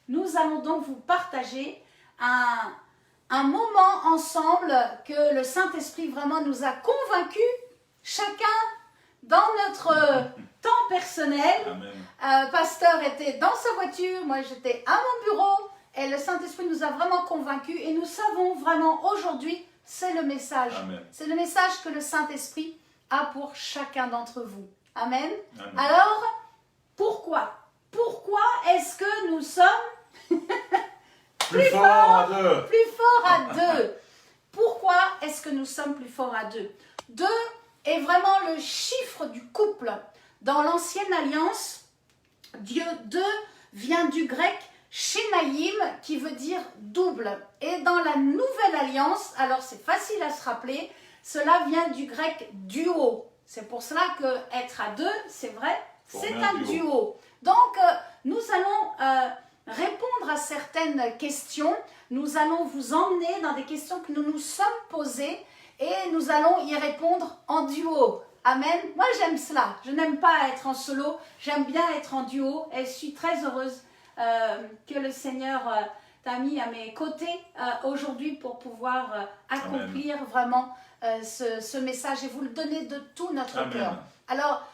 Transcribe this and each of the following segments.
nous allons donc vous partager un moment ensemble que le Saint-Esprit vraiment nous a convaincus, chacun dans notre temps personnel. Pasteur était dans sa voiture, moi j'étais à mon bureau et le Saint-Esprit nous a vraiment convaincus et nous savons vraiment aujourd'hui, c'est le message. C'est le message que le Saint-Esprit a pour chacun d'entre vous. Amen. Alors, pourquoi est-ce que nous sommes plus forts à deux? Plus forts à deux. Pourquoi est-ce que nous sommes plus forts à deux? Deux est vraiment le chiffre du couple. Dans l'Ancienne Alliance, Dieu 2 vient du grec Shenaïm qui veut dire double. Et dans la Nouvelle Alliance, alors c'est facile à se rappeler, cela vient du grec duo. C'est pour cela que être à deux, c'est vrai, c'est un duo. Donc, nous allons répondre à certaines questions. Nous allons vous emmener dans des questions que nous nous sommes posées et nous allons y répondre en duo. Amen. Moi, j'aime cela. Je n'aime pas être en solo. J'aime bien être en duo et je suis très heureuse que le Seigneur t'a mis à mes côtés aujourd'hui pour pouvoir accomplir vraiment ce message et vous le donner de tout notre cœur. Alors,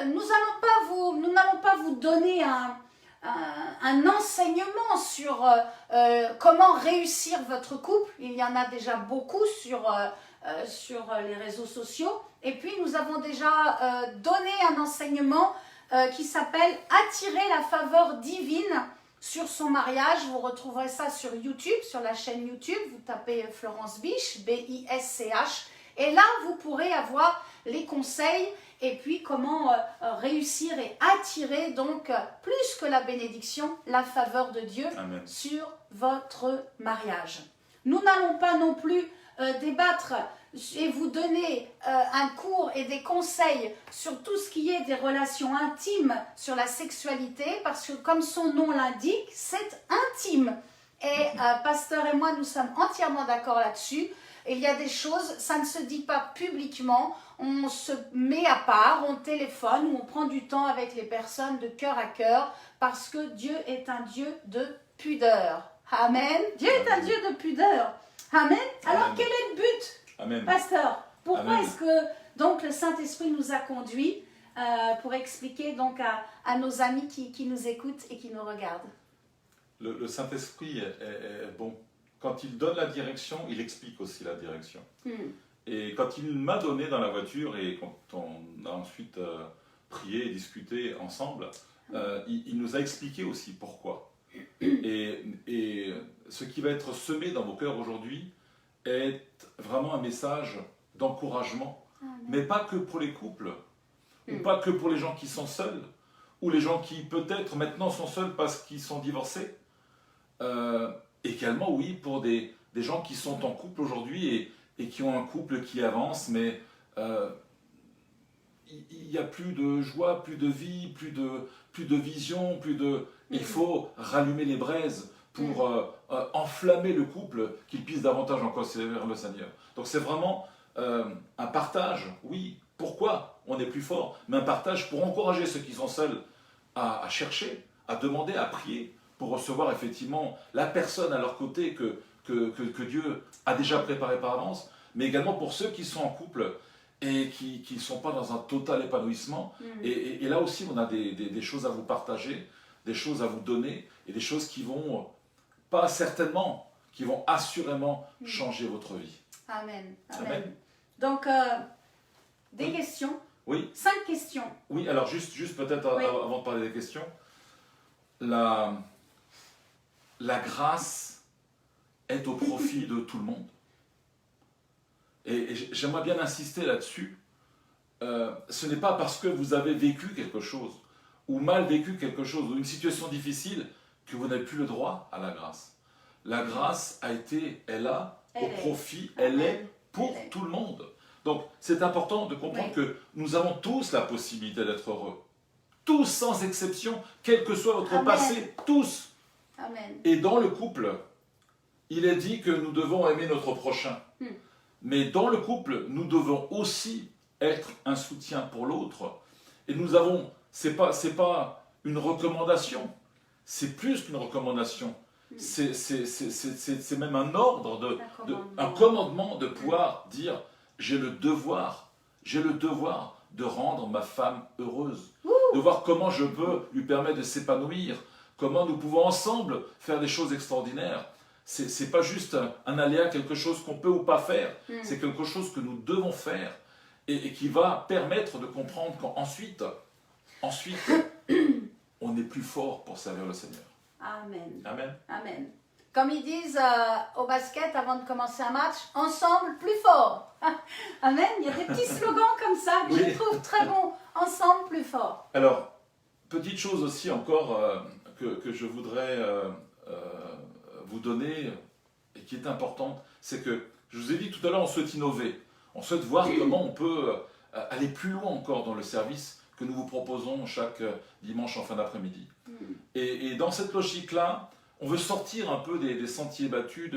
nous n'allons pas vous donner un enseignement sur comment réussir votre couple. Il y en a déjà beaucoup sur les réseaux sociaux. Et puis, nous avons déjà donné un enseignement qui s'appelle « Attirer la faveur divine » sur son mariage. Vous retrouverez ça sur YouTube, sur la chaîne YouTube. Vous tapez Florence Bisch, B-I-S-C-H. Et là, vous pourrez avoir les conseils et puis comment réussir et attirer donc plus que la bénédiction, la faveur de Dieu sur votre mariage. Nous n'allons pas non plus débattre et vous donner un cours et des conseils sur tout ce qui est des relations intimes sur la sexualité parce que comme son nom l'indique, c'est intime. Et Pasteur et moi, nous sommes entièrement d'accord là-dessus. Il y a des choses, ça ne se dit pas publiquement, on se met à part, on téléphone ou on prend du temps avec les personnes de cœur à cœur parce que Dieu est un Dieu de pudeur. Amen. Dieu est un Dieu de pudeur. Amen. Alors quel est le but, Pasteur? Pourquoi est-ce que donc le Saint-Esprit nous a conduits pour expliquer donc à nos amis qui nous écoutent et qui nous regardent? Le Saint-Esprit est bon. Quand il donne la direction, il explique aussi la direction. Et quand il m'a donné dans la voiture et quand on a ensuite prié et discuté ensemble, il nous a expliqué aussi pourquoi. Et ce qui va être semé dans vos cœurs aujourd'hui est vraiment un message d'encouragement, mais pas que pour les couples, ou pas que pour les gens qui sont seuls, ou les gens qui peut-être maintenant sont seuls parce qu'ils sont divorcés. Également, oui, pour des gens qui sont en couple aujourd'hui et qui ont un couple qui avance, mais il n'y a plus de joie, plus de vie, plus de vision, il faut rallumer les braises pour enflammer le couple, qu'il puisse davantage encore servir le Seigneur. Donc c'est vraiment un partage, oui, pourquoi on est plus fort, mais un partage pour encourager ceux qui sont seuls à chercher, à demander, à prier, pour recevoir effectivement la personne à leur côté que Dieu a déjà préparée par avance, mais également pour ceux qui sont en couple et qui ne sont pas dans un total épanouissement. Et là aussi, on a des choses à vous partager, des choses à vous donner, et des choses qui vont, pas certainement, qui vont assurément changer votre vie. Amen. Amen. Donc, des questions. Oui. 5 questions. Oui, alors juste peut-être avant de parler des questions, la grâce est au profit de tout le monde. Et j'aimerais bien insister là-dessus. Ce n'est pas parce que vous avez vécu quelque chose, ou mal vécu quelque chose, ou une situation difficile, que vous n'avez plus le droit à la grâce. La grâce au profit, elle est pour tout le monde. Donc c'est important de comprendre que nous avons tous la possibilité d'être heureux. Tous sans exception, quel que soit votre passé, tous. Amen. Et dans le couple, il est dit que nous devons aimer notre prochain. Mais dans le couple, nous devons aussi être un soutien pour l'autre. Et nous avons, c'est pas une recommandation, c'est plus qu'une recommandation. C'est même un ordre, un commandement de pouvoir dire j'ai le devoir de rendre ma femme heureuse, de voir comment je peux lui permettre de s'épanouir, comment nous pouvons ensemble faire des choses extraordinaires. C'est pas juste un aléa, quelque chose qu'on peut ou pas faire, c'est quelque chose que nous devons faire et qui va permettre de comprendre qu'ensuite, on est plus fort pour servir le Seigneur. Amen. Amen. Amen. Comme ils disent au basket avant de commencer un match, ensemble plus fort. Amen. Il y a des petits slogans comme ça que je trouve très bons. Ensemble plus fort. Alors, petite chose aussi encore que je voudrais vous donner et qui est importante, c'est que je vous ai dit tout à l'heure, on souhaite innover. On souhaite voir comment on peut aller plus loin encore dans le service que nous vous proposons chaque dimanche en fin d'après-midi. Et dans cette logique-là, on veut sortir un peu des sentiers battus,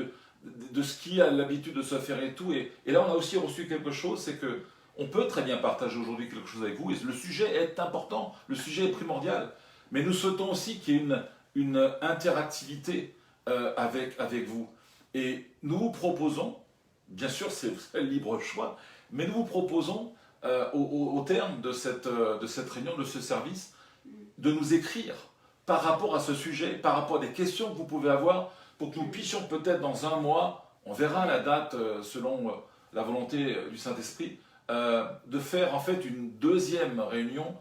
de ce qui a l'habitude de se faire et tout. Et là, on a aussi reçu quelque chose, c'est que on peut très bien partager aujourd'hui quelque chose avec vous. Et le sujet est important, le sujet est primordial. Mais nous souhaitons aussi qu'il y ait une interactivité avec vous. Et nous vous proposons, bien sûr c'est le libre choix, mais nous vous proposons au terme de cette réunion, de ce service, de nous écrire par rapport à ce sujet, par rapport à des questions que vous pouvez avoir, pour que nous puissions peut-être dans un mois, on verra la date selon la volonté du Saint-Esprit, de faire en fait une deuxième réunion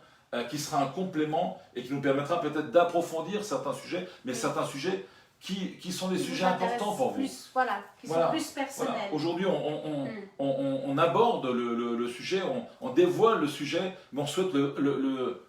qui sera un complément et qui nous permettra peut-être d'approfondir certains sujets, mais certains sujets qui sont des sujets importants pour vous. Voilà, qui sont plus personnels. Voilà. Aujourd'hui, on aborde le sujet, on dévoile le sujet, mais on souhaite le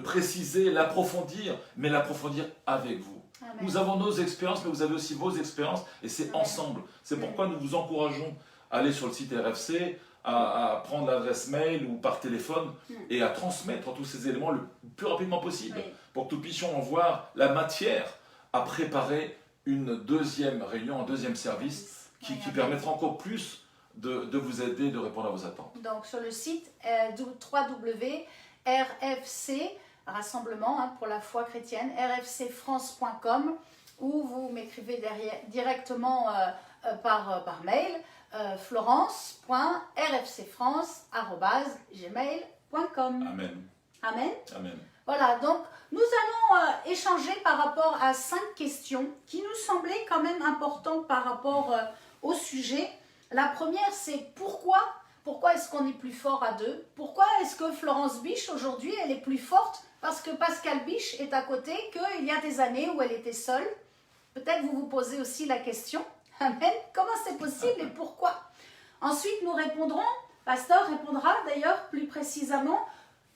préciser, l'approfondir, mais l'approfondir avec vous. Amen. Nous avons nos expériences, mais vous avez aussi vos expériences, et c'est ensemble. C'est pourquoi nous vous encourageons à aller sur le site RFC, à prendre l'adresse mail ou par téléphone, et à transmettre tous ces éléments le plus rapidement possible, pour que nous puissions en voir la matière à préparer une deuxième réunion, un deuxième service, qui permettra encore plus de vous aider, de répondre à vos attentes. Donc sur le site www.rfc, rassemblement pour la foi chrétienne, rfcfrance.com, ou vous m'écrivez directement par mail, florence.rfcfrance@gmail.com. Amen. Amen. Amen. Voilà, donc nous allons échanger par rapport à 5 questions qui nous semblaient quand même importantes par rapport au sujet. La première, c'est pourquoi est-ce qu'on est plus fort à deux? Pourquoi est-ce que Florence Biche, aujourd'hui, elle est plus forte parce que Pascal Biche est à côté qu'il y a des années où elle était seule? Peut-être vous vous posez aussi la question. Amen. Comment c'est possible et pourquoi? Ensuite, nous répondrons, Pasteur répondra d'ailleurs plus précisément,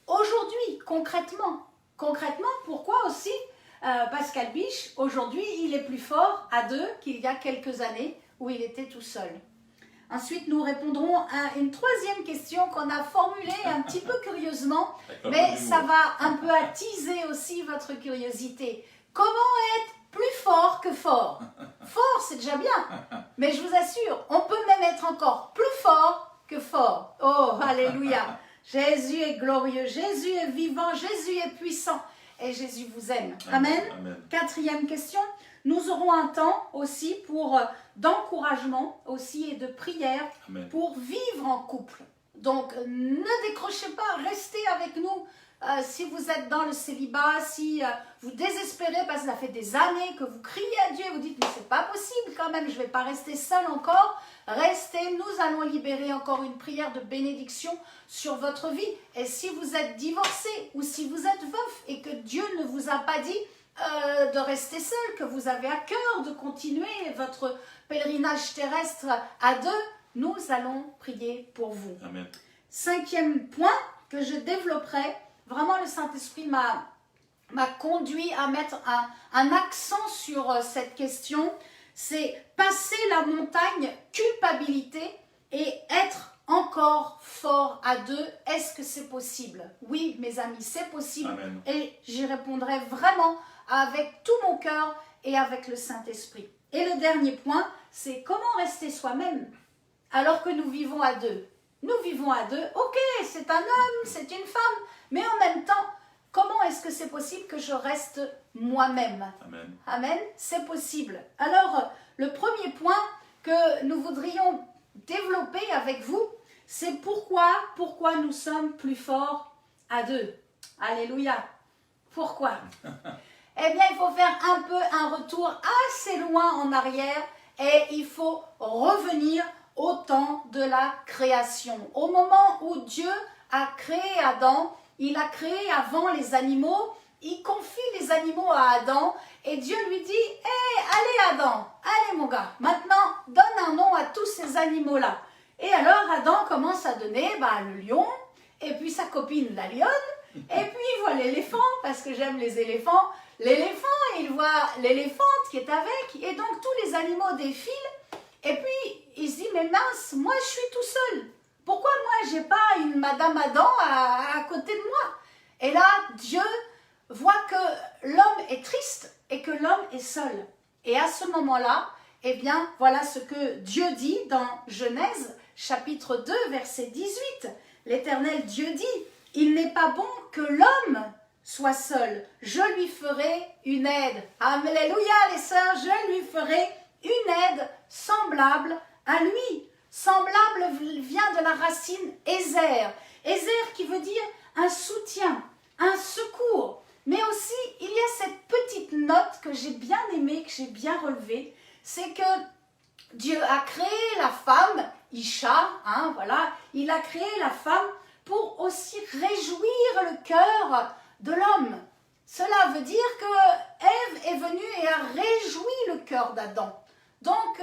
aujourd'hui, concrètement, pourquoi aussi Pascal Biche, aujourd'hui, il est plus fort à deux qu'il y a quelques années où il était tout seul. Ensuite, nous répondrons à une troisième question qu'on a formulée un petit peu curieusement, mais ça va un peu attiser aussi votre curiosité. Comment être plus fort que fort? Fort, c'est déjà bien, mais je vous assure, on peut même être encore plus fort que fort. Oh, alléluia! Jésus est glorieux, Jésus est vivant, Jésus est puissant et Jésus vous aime. Amen. Amen. Quatrième question, nous aurons un temps aussi d'encouragement aussi et de prière. Amen. Pour vivre en couple. Donc ne décrochez pas, restez avec nous. Si vous êtes dans le célibat, si vous désespérez parce que ça fait des années que vous criez à Dieu, vous dites mais c'est pas possible quand même, je vais pas rester seul encore. Restez, nous allons libérer encore une prière de bénédiction sur votre vie. Et si vous êtes divorcé ou si vous êtes veuf et que Dieu ne vous a pas dit de rester seul, que vous avez à cœur de continuer votre pèlerinage terrestre à deux, nous allons prier pour vous. Amen. Cinquième point que je développerai, vraiment le Saint-Esprit m'a conduit à mettre un accent sur cette question, c'est passer la montagne culpabilité et être encore fort à deux. Est-ce que c'est possible? Oui, mes amis, c'est possible. Amen. Et j'y répondrai vraiment avec tout mon cœur et avec le Saint-Esprit. Et le dernier point, c'est comment rester soi-même alors que nous vivons à deux. Nous vivons à deux, ok, c'est un homme, c'est une femme, mais en même temps, comment est-ce que c'est possible que je reste moi-même? Amen. Amen, c'est possible. Alors, le premier point que nous voudrions développer avec vous, c'est pourquoi nous sommes plus forts à deux. Alléluia. Pourquoi? Eh bien, il faut faire un peu un retour assez loin en arrière et il faut revenir au temps de la création. Au moment où Dieu a créé Adam, il a créé avant les animaux, il confie les animaux à Adam et Dieu lui dit « Hé, allez Adam, allez mon gars, maintenant donne un nom à tous ces animaux-là. » Et alors Adam commence à donner le lion et puis sa copine la lionne et puis il voit l'éléphant parce que j'aime les éléphants. L'éléphant, il voit l'éléphante qui est avec et donc tous les animaux défilent et puis il se dit « Mais mince, moi je suis tout seul. Pourquoi moi j'ai pas une Madame Adam à côté de moi ?» Et là, Dieu voit que l'homme est triste et que l'homme est seul. Et à ce moment-là, eh bien, voilà ce que Dieu dit dans Genèse, chapitre 2, verset 18. L'Éternel Dieu dit, « Il n'est pas bon que l'homme soit seul. Je lui ferai une aide. » Alléluia les sœurs, je lui ferai une aide semblable à lui. Semblable vient de la racine Ézer. Ézer qui veut dire un soutien, un secours. Mais aussi, il y a cette petite note que j'ai bien aimée, que j'ai bien relevée, c'est que Dieu a créé la femme, Isha, voilà, il a créé la femme pour aussi réjouir le cœur de l'homme. Cela veut dire que Ève est venue et a réjoui le cœur d'Adam. Donc,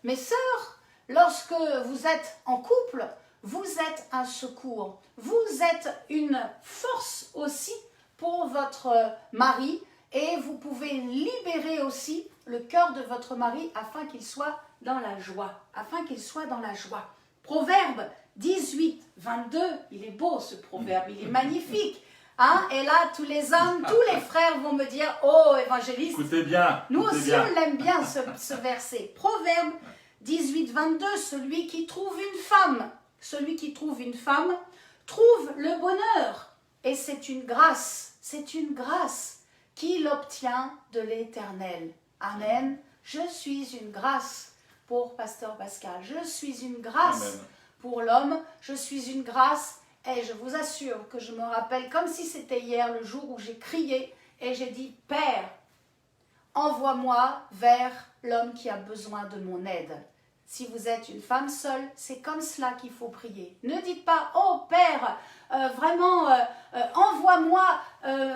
mes sœurs, lorsque vous êtes en couple, vous êtes un secours, vous êtes une force aussi pour votre mari et vous pouvez libérer aussi le cœur de votre mari afin qu'il soit dans la joie, Proverbe 18, 22, il est beau ce proverbe, il est magnifique. Et là, tous les hommes, tous les frères vont me dire, oh évangéliste, Écoutez bien, nous écoutez aussi bien. on l'aime bien ce verset. Proverbe 18, 22, celui qui trouve une femme trouve le bonheur. Et c'est une grâce qu'il obtient de l'Éternel. Amen. Je suis une grâce pour Pasteur Pascal. Je suis une grâce Amen. pour l'homme. Je suis une grâce. Et je vous assure que je me rappelle comme si c'était hier, le jour où j'ai crié et j'ai dit, Père, envoie-moi vers l'homme qui a besoin de mon aide. Si vous êtes une femme seule, c'est comme cela qu'il faut prier. Ne dites pas, oh Père, vraiment, envoie-moi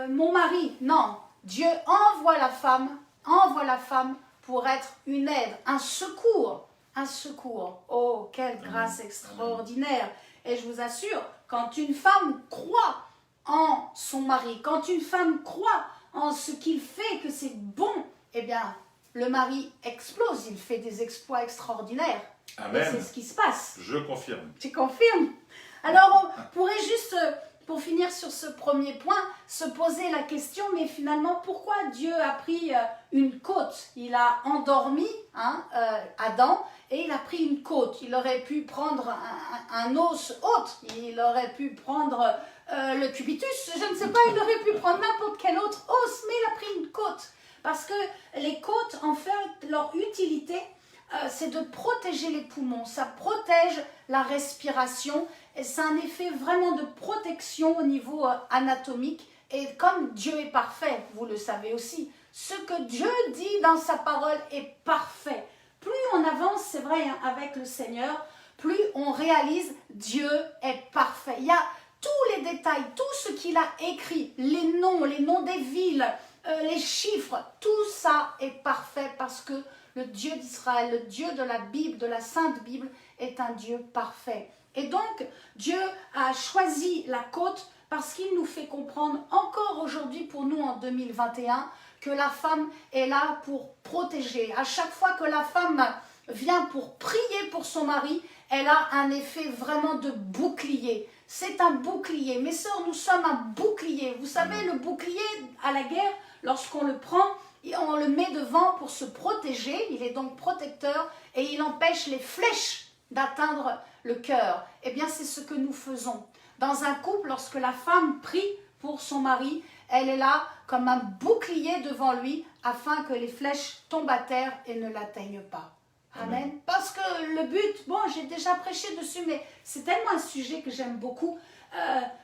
mon mari. Non, Dieu envoie la femme pour être une aide, un secours. Oh, quelle grâce extraordinaire. Et je vous assure, quand une femme croit en son mari, quand une femme croit en ce qu'il fait, que c'est bon, eh bien, le mari explose, il fait des exploits extraordinaires. Amen. Et c'est ce qui se passe. Je confirme. Tu confirmes? Alors, on pourrait juste, pour finir sur ce premier point, se poser la question, mais finalement, pourquoi Dieu a pris une côte? Il a endormi Adam et il a pris une côte. Il aurait pu prendre un os autre, il aurait pu prendre le cubitus, je ne sais pas, il aurait pu prendre n'importe quel autre os, mais il a pris une côte. Parce que les côtes, en fait, leur utilité, c'est de protéger les poumons. Ça protège la respiration et c'est un effet vraiment de protection au niveau anatomique. Et comme Dieu est parfait, vous le savez aussi, ce que Dieu dit dans sa parole est parfait. Plus on avance, c'est vrai, avec le Seigneur, plus on réalise Dieu est parfait. Il y a tous les détails, tout ce qu'il a écrit, les noms des villes, les chiffres, tout ça est parfait parce que le Dieu d'Israël, le Dieu de la Bible, de la Sainte Bible, est un Dieu parfait. Et donc, Dieu a choisi la côte parce qu'il nous fait comprendre encore aujourd'hui pour nous en 2021 que la femme est là pour protéger. À chaque fois que la femme vient pour prier pour son mari, elle a un effet vraiment de bouclier. C'est un bouclier. Mes sœurs, nous sommes un bouclier. Vous savez, le bouclier à la guerre, lorsqu'on le prend, on le met devant pour se protéger. Il est donc protecteur et il empêche les flèches d'atteindre le cœur. Eh bien, c'est ce que nous faisons. Dans un couple, lorsque la femme prie pour son mari. Elle est là comme un bouclier devant lui afin que les flèches tombent à terre et ne l'atteignent pas. Amen. Amen. Parce que le but, bon, j'ai déjà prêché dessus, mais c'est tellement un sujet que j'aime beaucoup.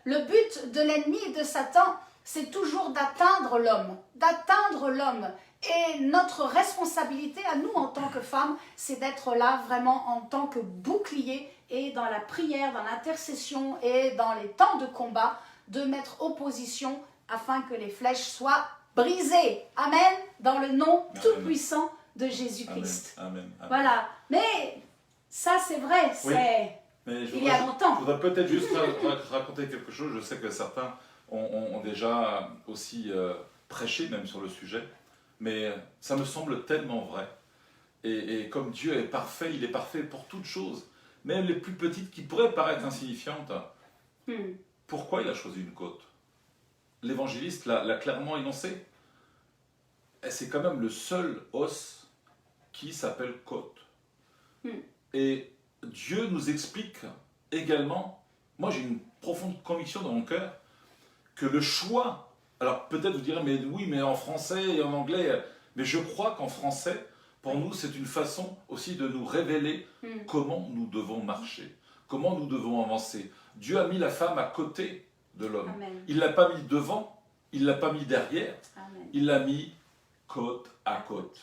Le but de l'ennemi et de Satan, c'est toujours d'atteindre l'homme, d'atteindre l'homme. Et notre responsabilité à nous en tant que femmes, c'est d'être là vraiment en tant que bouclier et dans la prière, dans l'intercession et dans les temps de combat, de mettre opposition afin que les flèches soient brisées. Amen. Dans le nom Amen. tout-puissant de Jésus-Christ. Amen. Amen. Voilà. Mais ça, c'est vrai. Oui. C'est Mais il y a longtemps. Je voudrais peut-être juste raconter quelque chose. Je sais que certains ont déjà aussi prêché même sur le sujet, mais ça me semble tellement vrai. Et comme Dieu est parfait, il est parfait pour toutes choses, même les plus petites qui pourraient paraître insignifiantes. Pourquoi il a choisi une côte? L'évangéliste l'a clairement énoncé. Et c'est quand même le seul os qui s'appelle côte. Et Dieu nous explique également, moi j'ai une profonde conviction dans mon cœur, que le choix, alors peut-être vous direz, mais oui, mais en français et en anglais, mais je crois qu'en français, pour nous, c'est une façon aussi de nous révéler comment nous devons marcher, comment nous devons avancer. Dieu a mis la femme à côté de l'homme. Il ne l'a pas mis devant, il ne l'a pas mis derrière, Amen. il l'a mis côte à côte.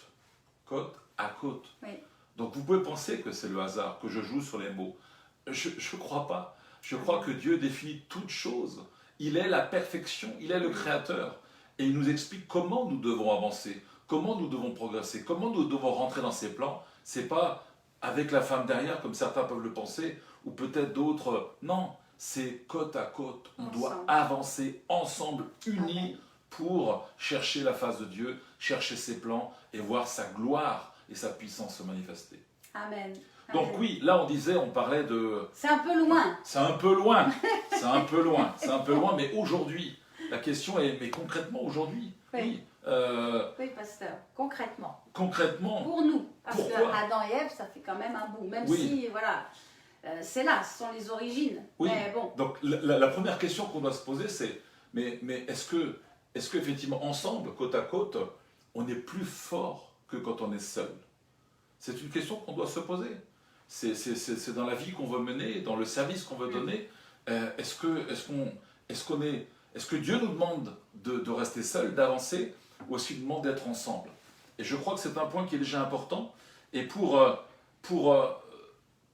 Côte à côte. Oui. Donc vous pouvez penser que c'est le hasard, que je joue sur les mots. Je ne crois pas. Je crois que Dieu définit toutes choses. Il est la perfection, il est le Créateur. Et il nous explique comment nous devons avancer, comment nous devons progresser, comment nous devons rentrer dans ses plans. Ce n'est pas avec la femme derrière, comme certains peuvent le penser, ou peut-être d'autres. Non, c'est côte à côte. On doit avancer ensemble, unis, Amen. pour chercher la face de Dieu, chercher ses plans et voir sa gloire et sa puissance se manifester. Amen. Donc Amen. oui, là on disait, on parlait de... C'est un peu loin. C'est un peu loin, c'est un peu loin, c'est un peu loin, mais aujourd'hui, la question est, mais concrètement aujourd'hui, Oui. oui, Oui, pasteur, concrètement. concrètement, Pour nous. Parce que Pourquoi Adam et Ève, ça fait quand même un bout. Même Oui. si, voilà, c'est là, ce sont les origines. oui. Mais bon, Donc la première question qu'on doit se poser, c'est, mais est-ce que effectivement ensemble, côte à côte, on est plus fort que quand on est seul? C'est une question qu'on doit se poser. C'est dans la vie qu'on veut mener, dans le service qu'on veut donner. Est-ce que Dieu nous demande de rester seul, d'avancer, ou est-ce qu'il nous demande d'être ensemble? Et je crois que c'est un point qui est déjà important. Et pour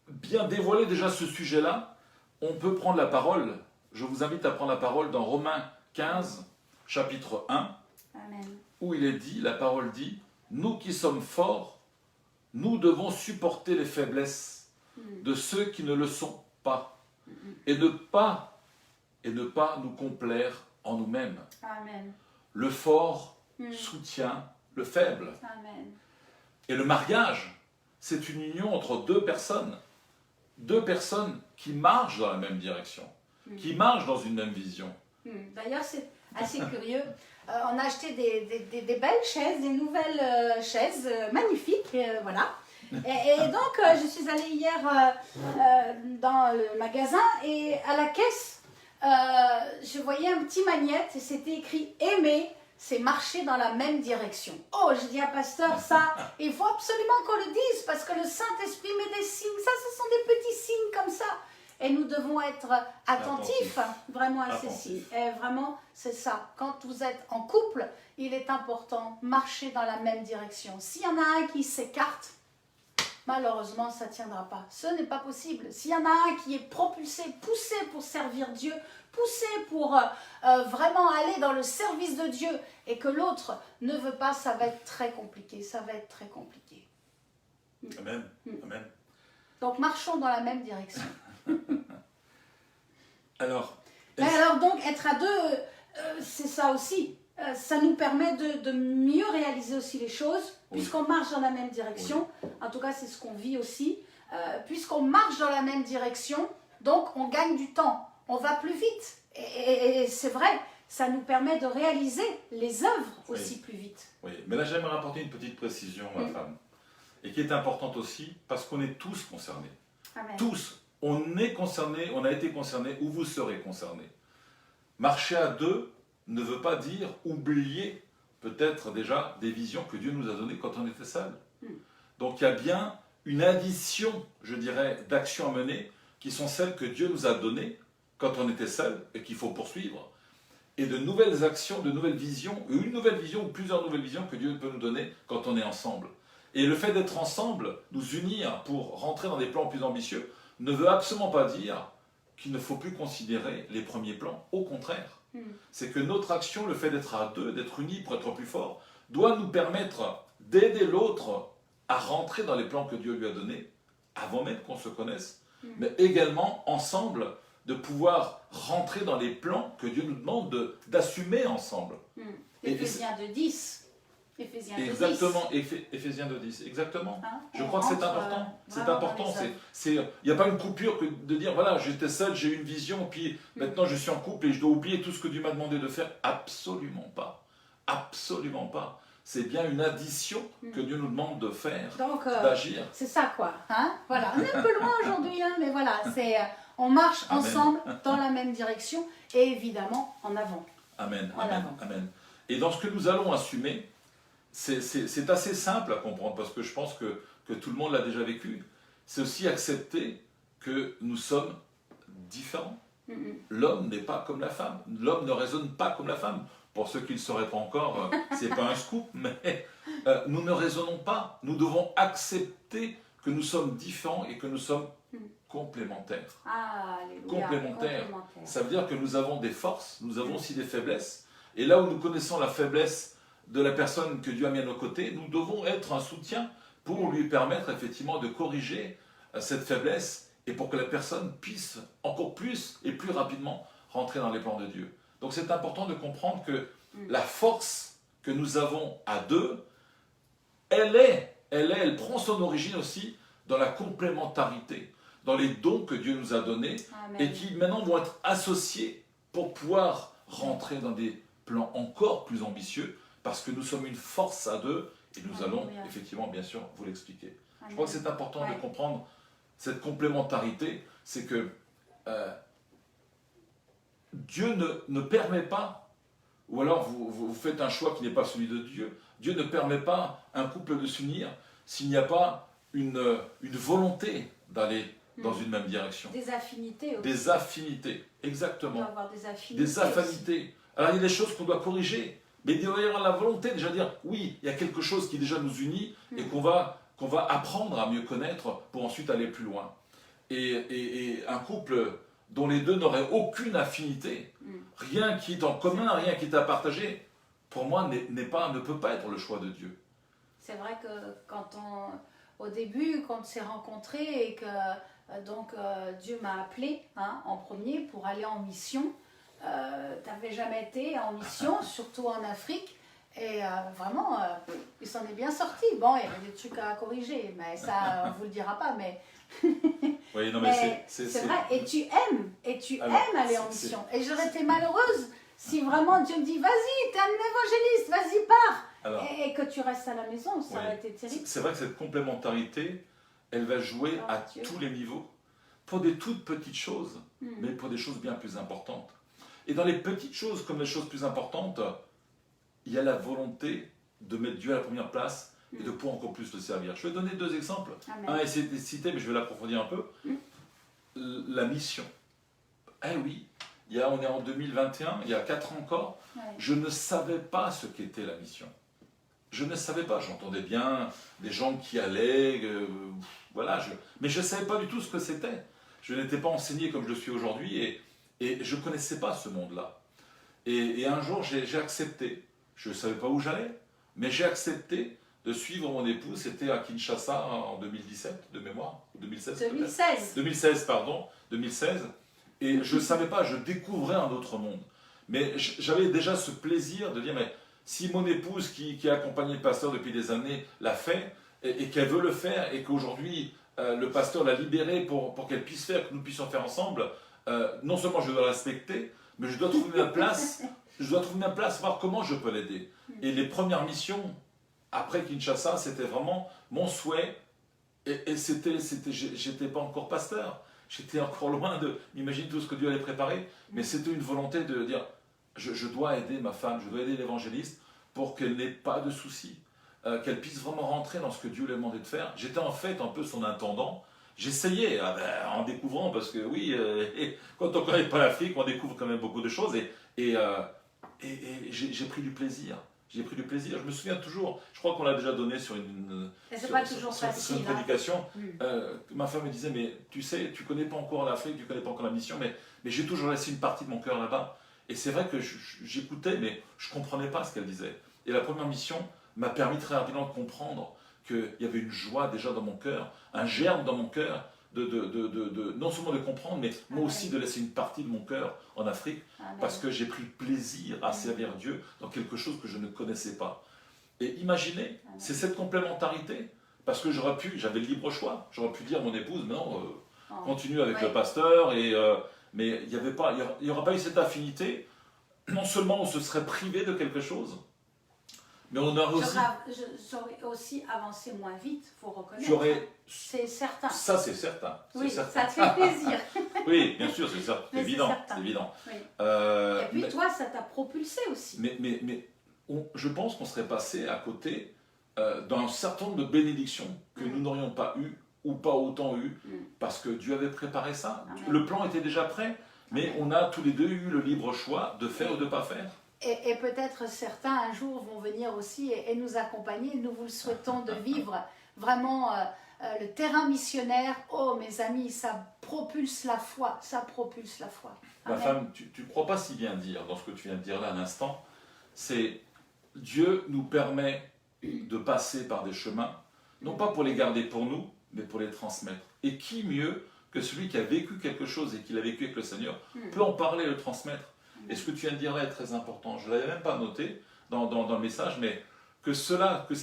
bien dévoiler déjà ce sujet-là, on peut prendre la parole. Je vous invite à prendre la parole dans Romains 15, chapitre 1, Amen. où il est dit, la parole dit, « Nous qui sommes forts, nous devons supporter les faiblesses de ceux qui ne le sont pas, et ne pas nous complaire en nous-mêmes. Amen. Le fort soutient le faible. Amen. Et le mariage, c'est une union entre deux personnes qui marchent dans la même direction, qui marchent dans une même vision. D'ailleurs, c'est assez curieux. On a acheté des belles chaises, des nouvelles chaises magnifiques, voilà. Et donc, je suis allée hier dans le magasin et à la caisse, je voyais un petit magnète et c'était écrit « Aimer, c'est marcher dans la même direction ». Oh, je dis à pasteur, ça, il faut absolument qu'on le dise parce que le Saint-Esprit met des signes. Ça, ce sont des petits signes comme ça. Et nous devons être attentifs vraiment à ces signes. Et vraiment, c'est ça. Quand vous êtes en couple, il est important de marcher dans la même direction. S'il y en a un qui s'écarte, malheureusement, ça ne tiendra pas. Ce n'est pas possible. S'il y en a un qui est propulsé, poussé pour servir Dieu, poussé pour vraiment aller dans le service de Dieu, et que l'autre ne veut pas, ça va être très compliqué. Ça va être très compliqué. Amen. Amen. Donc, marchons dans la même direction. Alors, donc, être à deux, c'est ça aussi. Ça nous permet de mieux réaliser aussi les choses, puisqu'on marche dans la même direction. En tout cas, c'est ce qu'on vit aussi. Puisqu'on marche dans la même direction, donc on gagne du temps. On va plus vite. Et c'est vrai, ça nous permet de réaliser les œuvres aussi plus vite. Oui, mais là, j'aimerais apporter une petite précision, ma femme, et qui est importante aussi, parce qu'on est tous concernés. Amen. Tous. On est concernés, on a été concernés, ou vous serez concernés. marcher à deux ne veut pas dire oublier peut-être déjà des visions que Dieu nous a données quand on était seul. Donc il y a bien une addition, je dirais, d'actions à mener qui sont celles que Dieu nous a données quand on était seul et qu'il faut poursuivre. Et de nouvelles actions, de nouvelles visions, une nouvelle vision ou plusieurs nouvelles visions que Dieu peut nous donner quand on est ensemble. Et le fait d'être ensemble, nous unir pour rentrer dans des plans plus ambitieux, ne veut absolument pas dire qu'il ne faut plus considérer les premiers plans. Au contraire, c'est que notre action, le fait d'être à deux, d'être unis pour être plus fort, doit nous permettre d'aider l'autre à rentrer dans les plans que Dieu lui a donnés, avant même qu'on se connaisse, mais également ensemble de pouvoir rentrer dans les plans que Dieu nous demande d'assumer ensemble. Éphésiens 2:10. Éphésiens 2:10. Exactement, Éphésiens 2:10, exactement. Hein, je crois que c'est important. C'est important. Il n'y a pas une coupure que de dire, voilà, j'étais seul, j'ai eu une vision, puis maintenant je suis en couple et je dois oublier tout ce que Dieu m'a demandé de faire. Absolument pas. Absolument pas. C'est bien une addition que Dieu nous demande de faire, d'agir. C'est ça quoi. Hein, voilà. On est un peu loin aujourd'hui, hein, mais voilà, on marche ensemble dans la même direction et évidemment en avant. Amen, amen, amen. Et dans ce que nous allons assumer, c'est assez simple à comprendre parce que je pense que tout le monde l'a déjà vécu. C'est aussi accepter que nous sommes différents. L'homme n'est pas comme la femme. L'homme ne raisonne pas comme la femme. Pour ceux qui ne le sauraient pas encore, c'est pas un scoop, mais nous ne raisonnons pas. Nous devons accepter que nous sommes différents et que nous sommes complémentaires. Complémentaires. Ça veut dire que nous avons des forces, nous avons aussi des faiblesses. Et là où nous connaissons la faiblesse de la personne que Dieu a mis à nos côtés, nous devons être un soutien pour lui permettre effectivement de corriger cette faiblesse et pour que la personne puisse encore plus et plus rapidement rentrer dans les plans de Dieu. Donc c'est important de comprendre que la force que nous avons à deux, elle prend son origine aussi dans la complémentarité, dans les dons que Dieu nous a donnés. Amen. Et qui maintenant vont être associés pour pouvoir rentrer dans des plans encore plus ambitieux parce que nous sommes une force à deux et nous allons effectivement bien sûr vous l'expliquer. Je crois que c'est important de comprendre cette complémentarité, c'est que Dieu ne permet pas, ou alors vous faites un choix qui n'est pas celui de Dieu, Dieu ne permet pas un couple de s'unir s'il n'y a pas une volonté d'aller dans une même direction. Des affinités aussi. Des affinités, exactement. Il doit y avoir des affinités. Des affinités. Alors il y a des choses qu'on doit corriger, mais il doit y avoir la volonté de déjà dire, oui, il y a quelque chose qui déjà nous unit et qu'on va apprendre à mieux connaître pour ensuite aller plus loin. Et un couple dont les deux n'auraient aucune affinité, rien qui est en commun, rien qui est à partager, pour moi ne peut pas être le choix de Dieu. C'est vrai que au début, quand on s'est rencontrés et que Dieu m'a appelé en premier pour aller en mission, tu n'avais jamais été en mission, surtout en Afrique, et vraiment, il s'en est bien sorti. Bon, il y avait des trucs à corriger, mais ça, on ne vous le dira pas, mais... Oui, non, mais c'est vrai, et tu aimes aller en mission. Et j'aurais été malheureuse si vraiment Dieu me dit, vas-y, t'es un évangéliste, vas-y, pars. Alors, et que tu restes à la maison, ça aurait été terrible. C'est vrai que cette complémentarité, elle va jouer à tous les niveaux, pour des toutes petites choses, mais pour des choses bien plus importantes. Et dans les petites choses comme les choses plus importantes, il y a la volonté de mettre Dieu à la première place et de pouvoir encore plus le servir. Je vais donner deux exemples. Amen. Un est cité, mais je vais l'approfondir un peu. La mission. Eh oui, on est en 2021, il y a 4 ans encore, je ne savais pas ce qu'était la mission. Je ne savais pas, j'entendais bien des gens qui allaient, mais je ne savais pas du tout ce que c'était. Je n'étais pas enseigné comme je le suis aujourd'hui et je ne connaissais pas ce monde-là. Et un jour, j'ai accepté, je ne savais pas où j'allais, mais j'ai accepté de suivre mon épouse, c'était à Kinshasa en 2017, de mémoire, 2016 2016, et je ne savais pas, je découvrais un autre monde. Mais j'avais déjà ce plaisir de dire, mais si mon épouse qui a accompagné le pasteur depuis des années l'a fait, et qu'elle veut le faire, et qu'aujourd'hui le pasteur l'a libérée pour qu'elle puisse faire, que nous puissions faire ensemble, non seulement je dois la respecter, mais je dois trouver ma place, voir comment je peux l'aider. Et les premières missions, après Kinshasa, c'était vraiment mon souhait, et j'étais pas encore pasteur. j'étais encore loin de m'imaginer tout ce que Dieu allait préparer, mais c'était une volonté de dire, je dois aider ma femme, je dois aider l'évangéliste pour qu'elle n'ait pas de soucis, qu'elle puisse vraiment rentrer dans ce que Dieu lui a demandé de faire. J'étais en fait un peu son intendant. J'essayais, en découvrant, parce que oui, quand on ne connaît pas l'Afrique, on découvre quand même beaucoup de choses, et j'ai pris du plaisir. J'ai pris du plaisir. Je me souviens toujours, je crois qu'on l'a déjà donné sur une prédication. Ma femme me disait, mais tu sais, tu ne connais pas encore l'Afrique, tu ne connais pas encore la mission, mais j'ai toujours laissé une partie de mon cœur là-bas. Et c'est vrai que j'écoutais, mais je ne comprenais pas ce qu'elle disait. Et la première mission m'a permis très rapidement de comprendre qu'il y avait une joie déjà dans mon cœur, un germe dans mon cœur, non seulement de comprendre, mais moi aussi de laisser une partie de mon cœur en Afrique, parce que j'ai pris plaisir à servir Dieu dans quelque chose que je ne connaissais pas. Et imaginez, c'est cette complémentarité, parce que j'avais le libre choix, j'aurais pu dire à mon épouse, non, continue avec le pasteur, mais il n'y aura pas eu cette affinité. Non seulement on se serait privé de quelque chose, mais on aurait aussi... J'aurais aussi avancé moins vite, il faut reconnaître. C'est certain. Ça, c'est certain. Oui, ça te fait plaisir. Oui, bien sûr, c'est évident. C'est évident. Oui. Et puis toi, ça t'a propulsé aussi. Mais je pense qu'on serait passé à côté d'un certain nombre de bénédictions que nous n'aurions pas eues ou pas autant eues, parce que Dieu avait préparé ça. Amen. Le plan était déjà prêt, mais on a tous les deux eu le libre choix de faire ou de ne pas faire. Et peut-être certains un jour vont venir aussi et nous accompagner. Nous vous le souhaitons de vivre vraiment le terrain missionnaire. Oh mes amis, ça propulse la foi, ça propulse la foi. Ma femme, tu ne crois pas si bien dire dans ce que tu viens de dire là à l'instant. C'est Dieu nous permet de passer par des chemins, non pas pour les garder pour nous, mais pour les transmettre. Et qui mieux que celui qui a vécu quelque chose et qui l'a vécu avec le Seigneur peut en parler et le transmettre. Et ce que tu viens de dire là est très important. Je ne l'avais même pas noté dans le message, mais que ce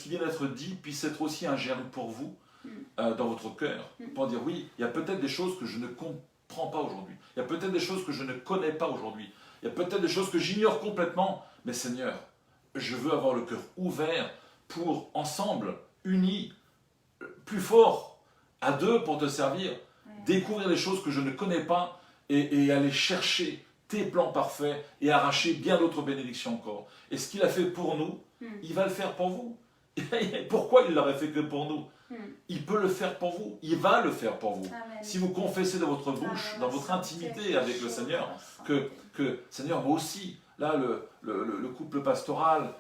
qui vient d'être dit puisse être aussi un germe pour vous, dans votre cœur, pour dire oui, il y a peut-être des choses que je ne comprends pas aujourd'hui. Il y a peut-être des choses que je ne connais pas aujourd'hui. Il y a peut-être des choses que j'ignore complètement. Mais Seigneur, je veux avoir le cœur ouvert pour, ensemble, unis, plus fort, à deux pour te servir, découvrir des choses que je ne connais pas et aller chercher tes plans parfaits et arracher bien d'autres bénédictions encore. Et ce qu'il a fait pour nous, il va le faire pour vous. Pourquoi il ne l'aurait fait que pour nous? Il peut le faire pour vous, il va le faire pour vous. Amen. Si vous confessez de votre bouche, dans votre intimité avec le Seigneur, que Seigneur, moi aussi, là, le couple pastoral,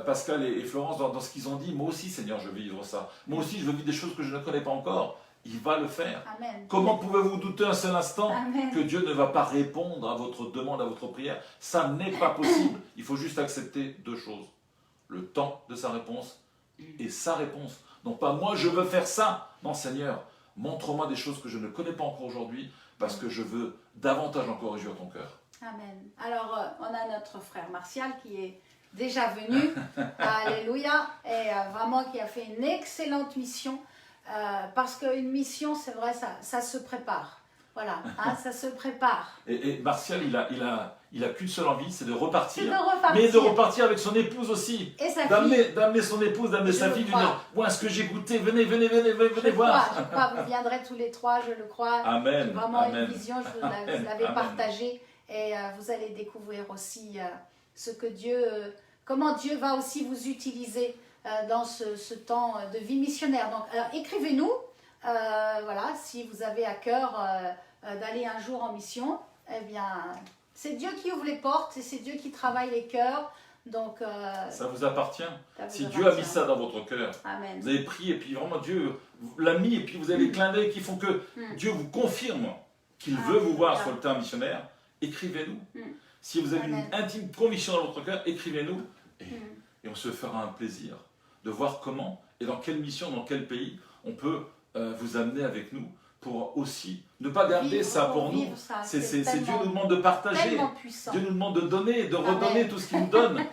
Pascal et Florence, dans ce qu'ils ont dit, moi aussi, Seigneur, je veux vivre ça. Moi aussi, je veux vivre des choses que je ne connais pas encore. Il va le faire. Amen. Comment pouvez-vous douter un seul instant que Dieu ne va pas répondre à votre demande, à votre prière? Ça n'est pas possible. Il faut juste accepter deux choses. Le temps de sa réponse et sa réponse. Non pas moi je veux faire ça. Non Seigneur, montre-moi des choses que je ne connais pas encore aujourd'hui parce que je veux davantage encore réjouir ton cœur. Amen. Alors on a notre frère Martial qui est déjà venu. Alléluia. Et vraiment qui a fait une excellente mission. Parce qu'une mission, c'est vrai, ça se prépare. Voilà, ça se prépare. Et Martial, il a qu'une seule envie, c'est de repartir. C'est mais de repartir avec son épouse aussi. Et sa fille. D'amener son épouse, d'amener sa fille, de dire, moi, ce que j'ai goûté, venez voir. Je crois, vous viendrez tous les trois, je le crois. Amen. J'ai vraiment une vision, je vous l'avais partagée. Et vous allez découvrir aussi comment Dieu va aussi vous utiliser dans ce temps de vie missionnaire. Donc, alors, écrivez-nous, voilà, si vous avez à cœur d'aller un jour en mission, eh bien, c'est Dieu qui ouvre les portes et c'est Dieu qui travaille les cœurs. Donc, ça vous appartient. Si Dieu a mis ça dans votre cœur, Amen. Vous avez prié et puis vraiment Dieu l'a mis et puis vous avez les clins d'œil qui font que Dieu vous confirme qu'il veut vous voir sur le terrain missionnaire, écrivez-nous. Si vous avez une intime conviction dans votre cœur, écrivez-nous et on se fera un plaisir de voir comment et dans quelle mission, dans quel pays on peut vous amener avec nous pour aussi ne pas garder ça pour nous. C'est Dieu nous demande de partager, Dieu nous demande de donner, de redonner tout ce qu'il nous donne.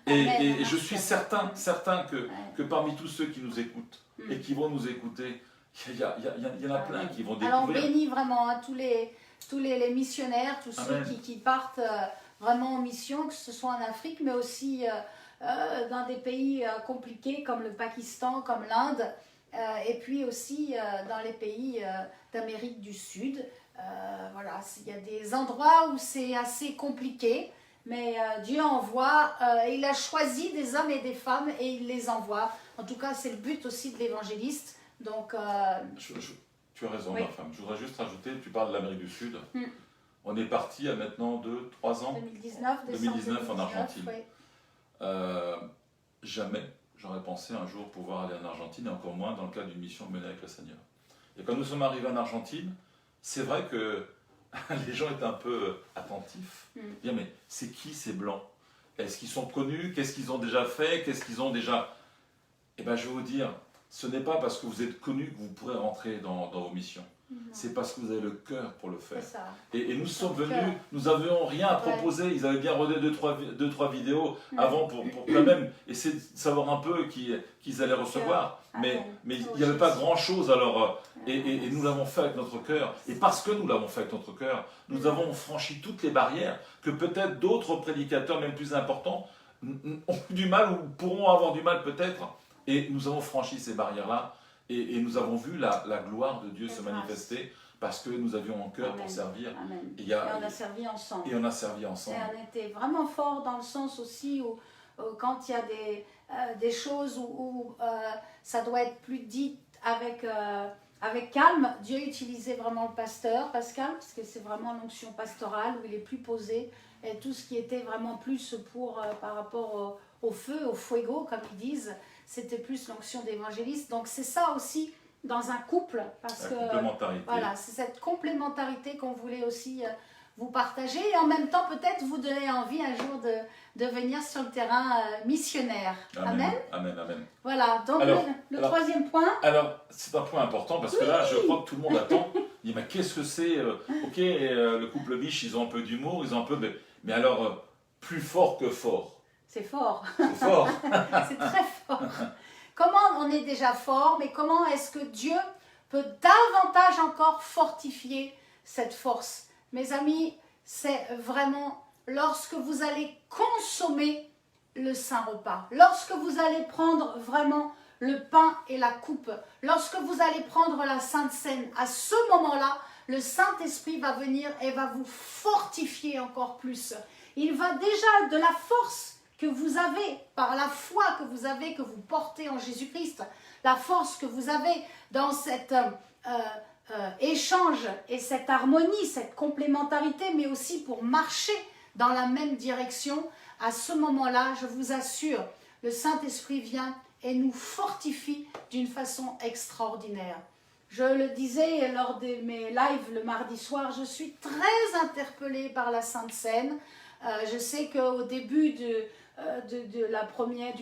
et je suis certain que parmi tous ceux qui nous écoutent et qui vont nous écouter, il y en a plein qui vont découvrir. Alors on bénit vraiment tous les missionnaires, tous ceux qui partent vraiment en mission, que ce soit en Afrique, mais aussi dans des pays compliqués comme le Pakistan, comme l'Inde. et puis aussi dans les pays d'Amérique du Sud. Voilà, il y a des endroits où c'est assez compliqué, mais Dieu envoie, il a choisi des hommes et des femmes et il les envoie. En tout cas, c'est le but aussi de l'évangéliste. Donc, tu as raison, oui. ma femme. Je voudrais juste rajouter, tu parles de l'Amérique du Sud. On est parti il y a maintenant 2-3 ans. 2019 en Argentine. Oui. Jamais j'aurais pensé un jour pouvoir aller en Argentine, et encore moins dans le cadre d'une mission menée avec le Seigneur. Et quand nous sommes arrivés en Argentine, c'est vrai que les gens étaient un peu attentifs. Dire, mais c'est qui ces Blancs? Est-ce qu'ils sont connus? Qu'est-ce qu'ils ont déjà fait? Qu'est-ce qu'ils ont déjà... Eh bien, je vais vous dire, ce n'est pas parce que vous êtes connus que vous pourrez rentrer dans vos missions. C'est parce que vous avez le cœur pour le faire. Et nous sommes venus, nous n'avions rien à proposer. Ils avaient bien rodé deux, trois vidéos avant pour quand même essayer de savoir un peu qu'ils allaient recevoir. Mais il n'y avait pas grand-chose. Alors, et nous l'avons fait avec notre cœur. Et parce que nous l'avons fait avec notre cœur, nous avons franchi toutes les barrières que peut-être d'autres prédicateurs, même plus importants, ont eu du mal ou pourront avoir du mal peut-être. Et nous avons franchi ces barrières-là. Et nous avons vu la gloire de Dieu se manifester parce que nous avions en cœur pour servir. Et on a servi ensemble. Et on a servi ensemble. Et on était vraiment fort dans le sens aussi où quand il y a des choses où ça doit être plus dit avec calme, Dieu utilisait vraiment le pasteur, Pascal, parce que c'est vraiment l'onction pastorale où il est plus posé. Et tout ce qui était vraiment plus par rapport au feu, au fuego, comme ils disent, c'était plus l'onction d'évangéliste. Donc c'est ça aussi dans un couple, parce que voilà, c'est cette complémentarité qu'on voulait aussi vous partager et en même temps peut-être vous donner envie un jour de venir sur le terrain missionnaire. Amen. Amen, amen. Voilà, donc alors, le troisième point. Alors c'est un point important parce que là je crois que tout le monde attend. Il dit mais qu'est-ce que c'est ok, le couple biche, ils ont un peu d'humour, ils ont un peu de... Mais alors plus fort que fort. C'est fort. C'est fort. C'est très fort. Comment on est déjà fort, mais comment est-ce que Dieu peut davantage encore fortifier cette force? Mes amis, c'est vraiment lorsque vous allez consommer le saint repas, lorsque vous allez prendre vraiment le pain et la coupe, lorsque vous allez prendre la Sainte Seine, à ce moment-là, le Saint-Esprit va venir et va vous fortifier encore plus. Il va déjà de la force que vous avez, par la foi que vous portez en Jésus-Christ, la force que vous avez dans cet échange et cette harmonie, cette complémentarité, mais aussi pour marcher dans la même direction, à ce moment-là, je vous assure, le Saint-Esprit vient et nous fortifie d'une façon extraordinaire. Je le disais lors de mes lives le mardi soir, je suis très interpellée par la Sainte Seine. Je sais qu'au début du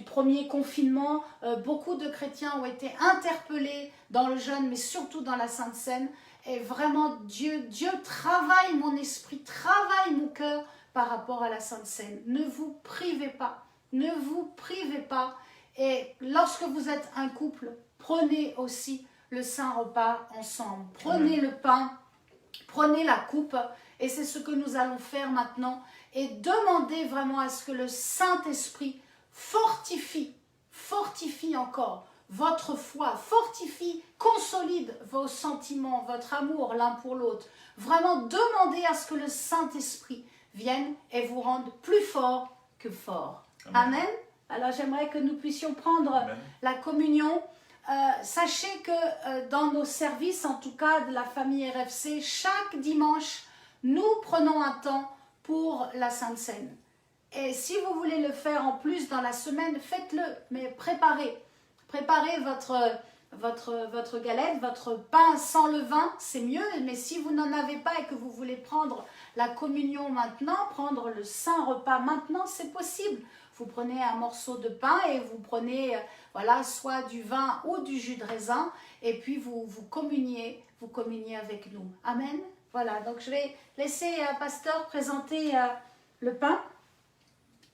premier confinement, beaucoup de chrétiens ont été interpellés dans le jeûne, mais surtout dans la Sainte Seine. Et vraiment, Dieu travaille mon esprit, travaille mon cœur par rapport à la Sainte Seine. Ne vous privez pas, ne vous privez pas. Et lorsque vous êtes un couple, prenez aussi le saint repas ensemble. Prenez le pain, prenez la coupe. Et c'est ce que nous allons faire maintenant. Et demandez vraiment à ce que le Saint-Esprit fortifie encore votre foi, fortifie, consolide vos sentiments, votre amour l'un pour l'autre. Vraiment demandez à ce que le Saint-Esprit vienne et vous rende plus fort que fort. Amen. Amen. Alors j'aimerais que nous puissions prendre la communion. Sachez que dans nos services, en tout cas de la famille RFC, chaque dimanche, nous prenons un temps pour la Sainte Seine. Et si vous voulez le faire en plus dans la semaine, faites-le, mais préparez votre galette, votre pain sans levain, c'est mieux, mais si vous n'en avez pas et que vous voulez prendre la communion maintenant, prendre le saint repas maintenant, c'est possible. Vous prenez un morceau de pain et vous prenez soit du vin ou du jus de raisin et puis vous communiez avec nous. Amen. Voilà, donc je vais laisser Pasteur présenter le pain.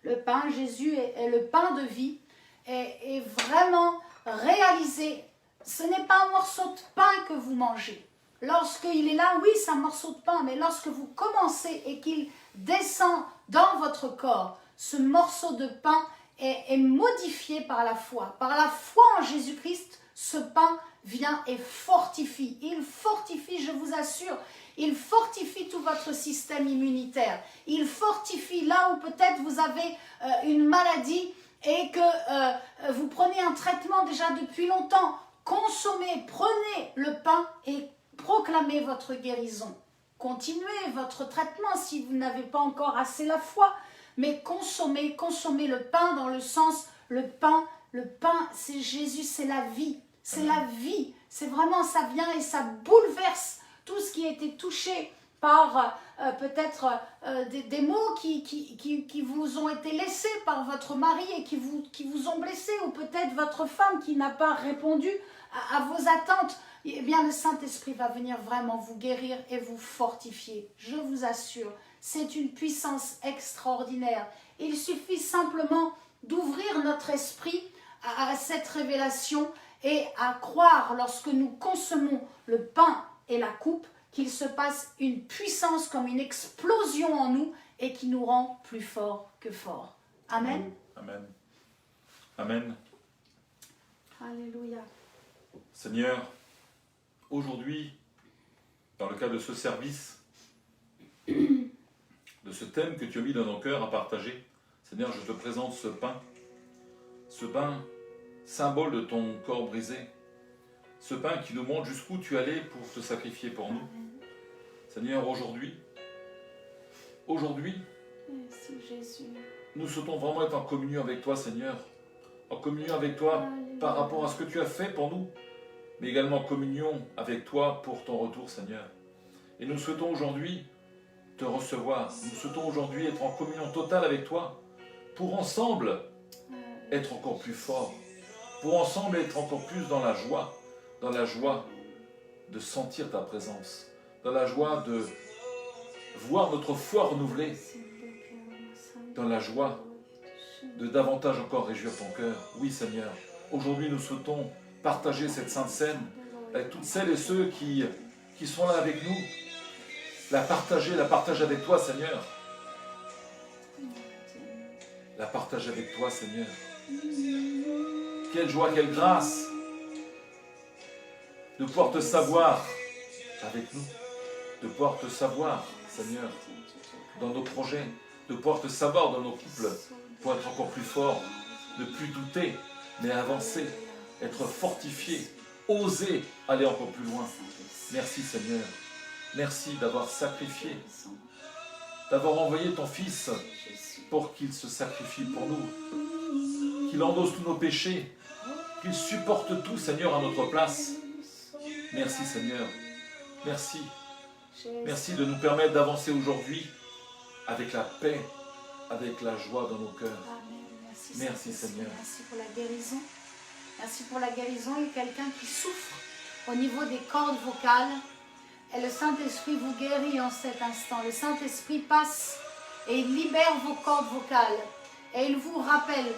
Le pain, Jésus est le pain de vie et vraiment réaliser, ce n'est pas un morceau de pain que vous mangez. Lorsqu'il est là, oui, c'est un morceau de pain, mais lorsque vous commencez et qu'il descend dans votre corps, ce morceau de pain est modifié par la foi. Par la foi en Jésus-Christ, ce pain vient et fortifie. Il fortifie, je vous assure, il fortifie tout votre système immunitaire. Il fortifie là où peut-être vous avez une maladie et que vous prenez un traitement déjà depuis longtemps. Consommez, prenez le pain et proclamez votre guérison. Continuez votre traitement si vous n'avez pas encore assez la foi, mais consommez le pain dans le sens, le pain, c'est Jésus, c'est la vie. C'est la vie, c'est vraiment, ça vient et ça bouleverse tout ce qui a été touché par peut-être des mots qui vous ont été laissés par votre mari et qui vous ont blessé, ou peut-être votre femme qui n'a pas répondu à vos attentes. Eh bien, le Saint-Esprit va venir vraiment vous guérir et vous fortifier. Je vous assure, c'est une puissance extraordinaire. Il suffit simplement d'ouvrir notre esprit à cette révélation et à croire, lorsque nous consommons le pain et la coupe, qu'il se passe une puissance comme une explosion en nous et qui nous rend plus forts que forts. Amen. Amen. Amen. Alléluia. Seigneur, aujourd'hui, dans le cadre de ce service, de ce thème que tu as mis dans nos cœurs à partager, Seigneur, je te présente ce pain, symbole de ton corps brisé, ce pain qui nous montre jusqu'où tu allais pour te sacrifier pour nous. Seigneur, aujourd'hui, merci Jésus. Nous souhaitons vraiment être en communion avec toi, Seigneur, en communion avec toi par rapport à ce que tu as fait pour nous, mais également en communion avec toi pour ton retour, Seigneur. Et nous souhaitons aujourd'hui te recevoir, nous souhaitons aujourd'hui être en communion totale avec toi, pour ensemble être encore plus forts, pour ensemble être encore plus dans la joie de sentir ta présence, dans la joie de voir notre foi renouvelée, dans la joie de davantage encore réjouir ton cœur. Oui, Seigneur, aujourd'hui nous souhaitons partager cette sainte scène avec toutes celles et ceux qui sont là avec nous, la partager avec toi, Seigneur. La partager avec toi, Seigneur. Quelle joie, quelle grâce de pouvoir te savoir avec nous, de pouvoir te savoir, Seigneur, dans nos projets, de pouvoir te savoir dans nos couples, pour être encore plus fort, ne plus douter, mais avancer, être fortifié, oser aller encore plus loin. Merci, Seigneur. Merci d'avoir sacrifié, d'avoir envoyé ton Fils pour qu'il se sacrifie pour nous, qu'il endosse tous nos péchés, qu'il supporte tout, Seigneur, à notre place. Merci, Seigneur. Merci. Merci de nous permettre d'avancer aujourd'hui avec la paix, avec la joie dans nos cœurs. Merci, Seigneur. Merci pour la guérison. Merci pour la guérison. Il y a quelqu'un qui souffre au niveau des cordes vocales. Et le Saint-Esprit vous guérit en cet instant. Le Saint-Esprit passe et il libère vos cordes vocales. Et il vous rappelle,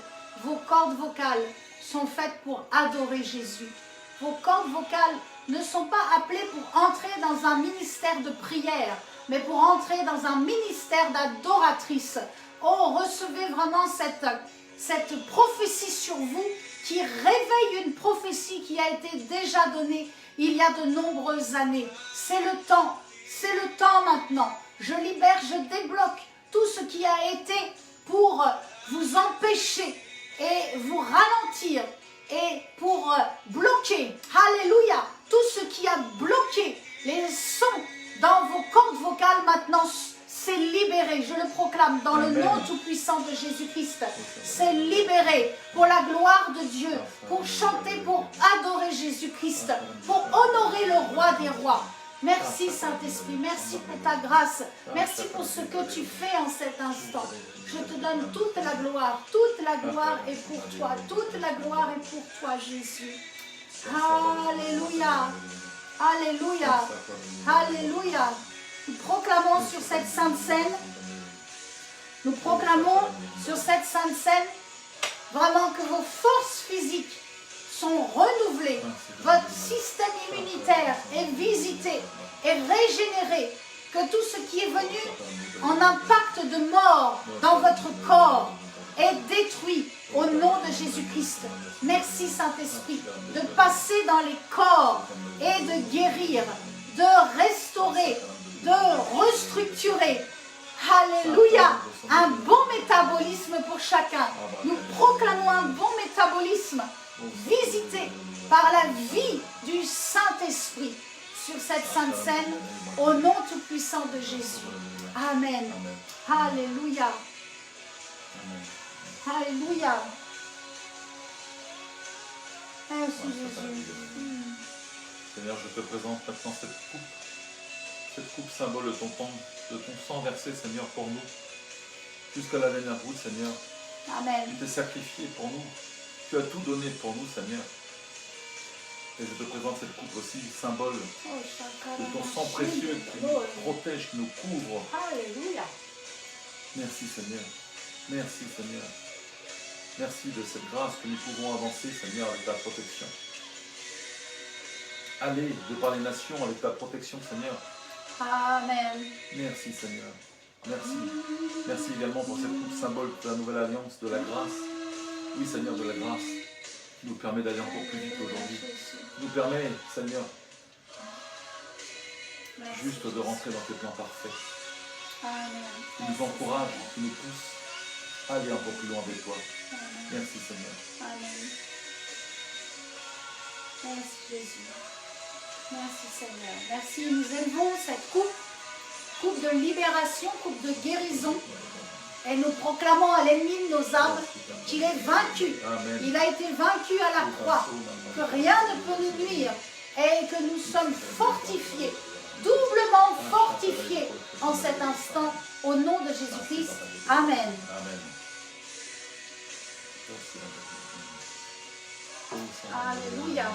vos cordes vocales sont faites pour adorer Jésus. Vos cordes vocales ne sont pas appelées pour entrer dans un ministère de prière, mais pour entrer dans un ministère d'adoratrice. Oh, recevez vraiment cette prophétie sur vous qui réveille une prophétie qui a été déjà donnée il y a de nombreuses années. C'est le temps maintenant. Je libère, je débloque tout ce qui a été pour vous empêcher et vous ralentir et pour bloquer, alléluia, tout ce qui a bloqué les sons dans vos cordes vocales maintenant, c'est libéré, je le proclame dans le nom tout-puissant de Jésus-Christ. C'est libéré pour la gloire de Dieu, pour chanter, pour adorer Jésus-Christ, pour honorer le roi des rois. Merci Saint-Esprit, merci pour ta grâce, merci pour ce que tu fais en cet instant. Je te donne toute la gloire est pour toi, toute la gloire est pour toi Jésus. Alléluia, alléluia, alléluia. Nous proclamons sur cette sainte scène, vraiment que vos forces physiques sont renouvelées, votre système immunitaire est visité et régénéré, que tout ce qui est venu en impact de mort dans votre corps est détruit au nom de Jésus-Christ. Merci Saint-Esprit de passer dans les corps et de guérir, de restaurer, de restructurer. Alléluia, un bon métabolisme pour chacun. Nous proclamons un bon métabolisme visité par la vie du Saint-Esprit sur cette sainte scène au nom tout-puissant de Jésus. Amen. Alléluia. Alléluia. Merci Jésus. Seigneur, je te présente maintenant cette coupe symbole de ton sang versé, Seigneur, pour nous, jusqu'à la dernière goutte, Seigneur. Amen. Tu t'es sacrifié pour nous, tu as tout donné pour nous, Seigneur. Et je te présente cette coupe aussi, symbole de ton sang précieux qui nous protège, qui nous couvre. Alléluia. Merci, Seigneur. Merci, Seigneur. Merci de cette grâce que nous pouvons avancer, Seigneur, avec ta protection. Aller de par les nations avec ta protection, Seigneur. Amen. Merci, Seigneur. Merci. Merci également pour cette coupe symbole de la nouvelle alliance, de la grâce. Oui, Seigneur, de la grâce qui nous permet d'aller encore plus vite aujourd'hui. Qui nous permet, Seigneur, juste de rentrer dans tes plans parfaits. Qui nous encourage, qui nous pousse à aller encore plus loin avec toi. Merci, Seigneur. Amen. Merci Jésus. Merci Seigneur. Merci. Nous élevons cette coupe de libération, coupe de guérison. Et nous proclamons à l'ennemi de nos âmes qu'il est vaincu. Amen. Il a été vaincu à la croix. Que rien ne peut nous nuire. Et que nous sommes fortifiés, doublement fortifiés en cet instant. Au nom de Jésus-Christ. Amen. Amen. Alléluia.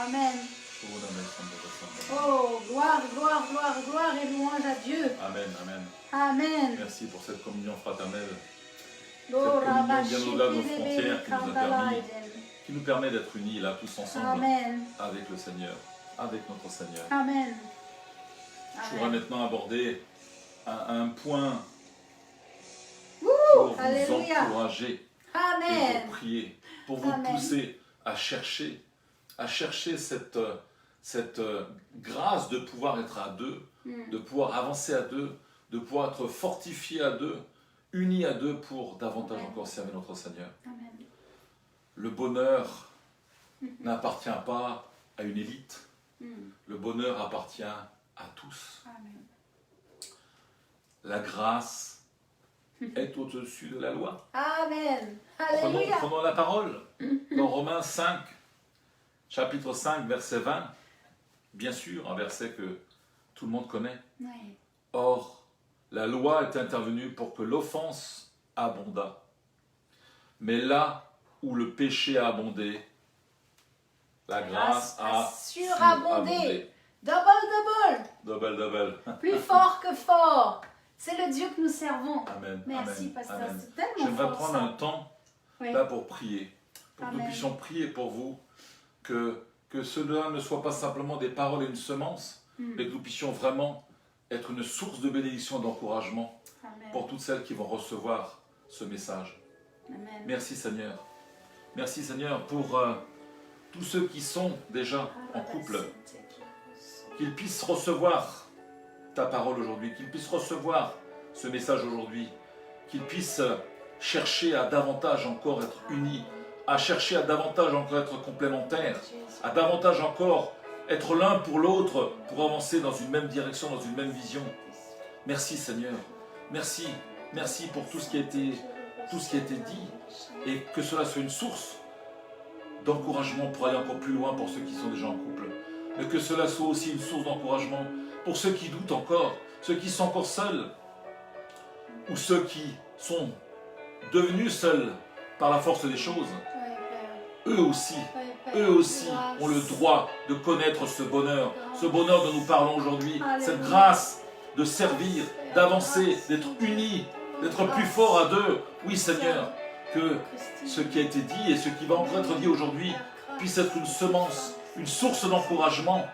Amen. Oh, gloire, gloire, gloire, gloire et louange à Dieu. Amen, amen. Amen. Merci pour cette communion fraternelle. Oh, communion bien au-delà de nos frontières qui nous permet d'être unis là tous ensemble. Amen. Avec le Seigneur, avec notre Seigneur. Amen. Je voudrais maintenant aborder un point Ouh, pour vous alléluia. encourager et Amen. pour prier, pour vous Amen. pousser à chercher cette grâce de pouvoir être à deux, de pouvoir avancer à deux, de pouvoir être fortifié à deux, unis à deux pour davantage Amen. encore servir notre Seigneur. Amen. Le bonheur n'appartient pas à une élite, le bonheur appartient à tous. Amen. La grâce est au-dessus de la loi. Amen. Alléluia. Prenons la parole dans Romains 5, chapitre 5, verset 20. Bien sûr, un verset que tout le monde connaît. Oui. Or, la loi est intervenue pour que l'offense abondât. Mais là où le péché a abondé, la grâce a surabondé. Double, Double, double. plus fort que fort. C'est le Dieu que nous servons. Amen. Merci, Amen, pasteur. amen. C'est tellement J'aimerais fort, prendre ça. un temps Oui. là pour prier, pour que nous Amen. puissions prier pour vous, que cela ne soit pas simplement des paroles et une semence, mais que nous puissions vraiment être une source de bénédiction et d'encouragement Amen. pour toutes celles qui vont recevoir ce message. Amen. Merci Seigneur. Merci Seigneur pour tous ceux qui sont déjà en couple, qu'ils puissent recevoir ta parole aujourd'hui, qu'ils puissent recevoir ce message aujourd'hui, qu'ils puissent chercher à davantage encore être unis, à chercher à davantage encore être complémentaires, à davantage encore être l'un pour l'autre, pour avancer dans une même direction, dans une même vision. Merci Seigneur. Merci. Merci pour tout ce qui a été dit, et que cela soit une source d'encouragement pour aller encore plus loin pour ceux qui sont déjà en couple. Mais que cela soit aussi une source d'encouragement pour ceux qui doutent encore, ceux qui sont encore seuls, ou ceux qui sont devenus seuls par la force des choses. Eux aussi ont le droit de connaître ce bonheur dont nous parlons aujourd'hui, cette grâce de servir, d'avancer, d'être unis, d'être plus forts à deux. Oui Seigneur, que ce qui a été dit et ce qui va encore être dit aujourd'hui puisse être une semence, une source d'encouragement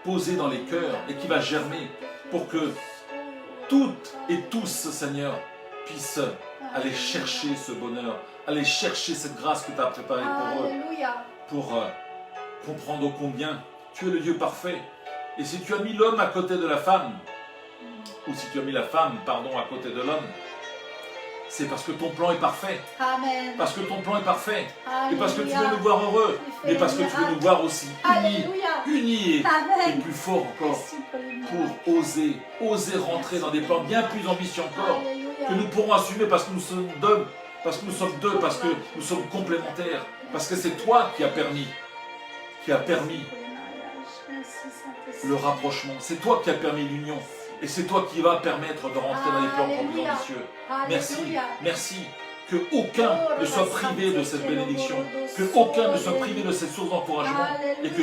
posée dans les cœurs et qui va germer pour que toutes et tous, Seigneur, puissent aller chercher ce bonheur, aller chercher cette grâce que tu as préparée pour eux, Alléluia. pour comprendre ô combien tu es le Dieu parfait. Et si tu as mis l'homme à côté de la femme, ou si tu as mis la femme, pardon, à côté de l'homme, c'est parce que ton plan est parfait. Amen. Parce que ton plan est parfait. Et parce que tu veux Alléluia. nous voir heureux. Tu fais Mais parce que tu veux nous voir aussi Alléluia. unis et Amen. plus forts encore. Merci pour les miracles. Pour oser rentrer dans des plans bien plus ambitieux encore. Alléluia. Que nous pourrons assumer parce que nous sommes deux. Parce que nous sommes deux. Parce que nous sommes complémentaires. Parce que c'est toi qui as permis Pour les mariages. Merci, Saint-Esprit. le rapprochement. C'est toi qui as permis l'union. Et c'est toi qui vas permettre de rentrer dans les plans encore plus Alléluia. ambitieux. Merci, Alléluia. merci. Que aucun ne soit privé de cette bénédiction. Que aucun ne soit privé de cette source d'encouragement. Et que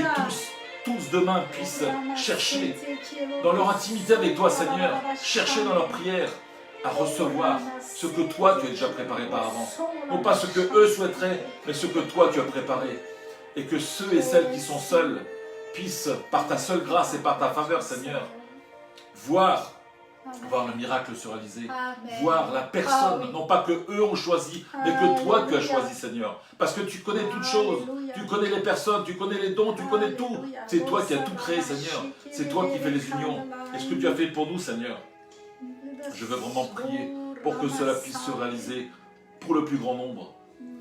tous demain puissent chercher dans leur intimité avec toi, Seigneur, chercher dans leur prière à recevoir ce que toi tu as déjà préparé par avant. Non pas ce que eux souhaiteraient, mais ce que toi tu as préparé. Et que ceux et celles qui sont seuls puissent, par ta seule grâce et par ta faveur, Seigneur, voir le miracle se réaliser, voir la personne, non pas que eux ont choisi, mais que toi tu as choisi, Seigneur. Parce que tu connais toutes choses, tu connais les personnes, tu connais les dons, tu connais tout. C'est toi qui as tout créé, Seigneur. C'est toi qui fais les unions. Et ce que tu as fait pour nous, Seigneur, je veux vraiment prier pour que cela puisse se réaliser pour le plus grand nombre.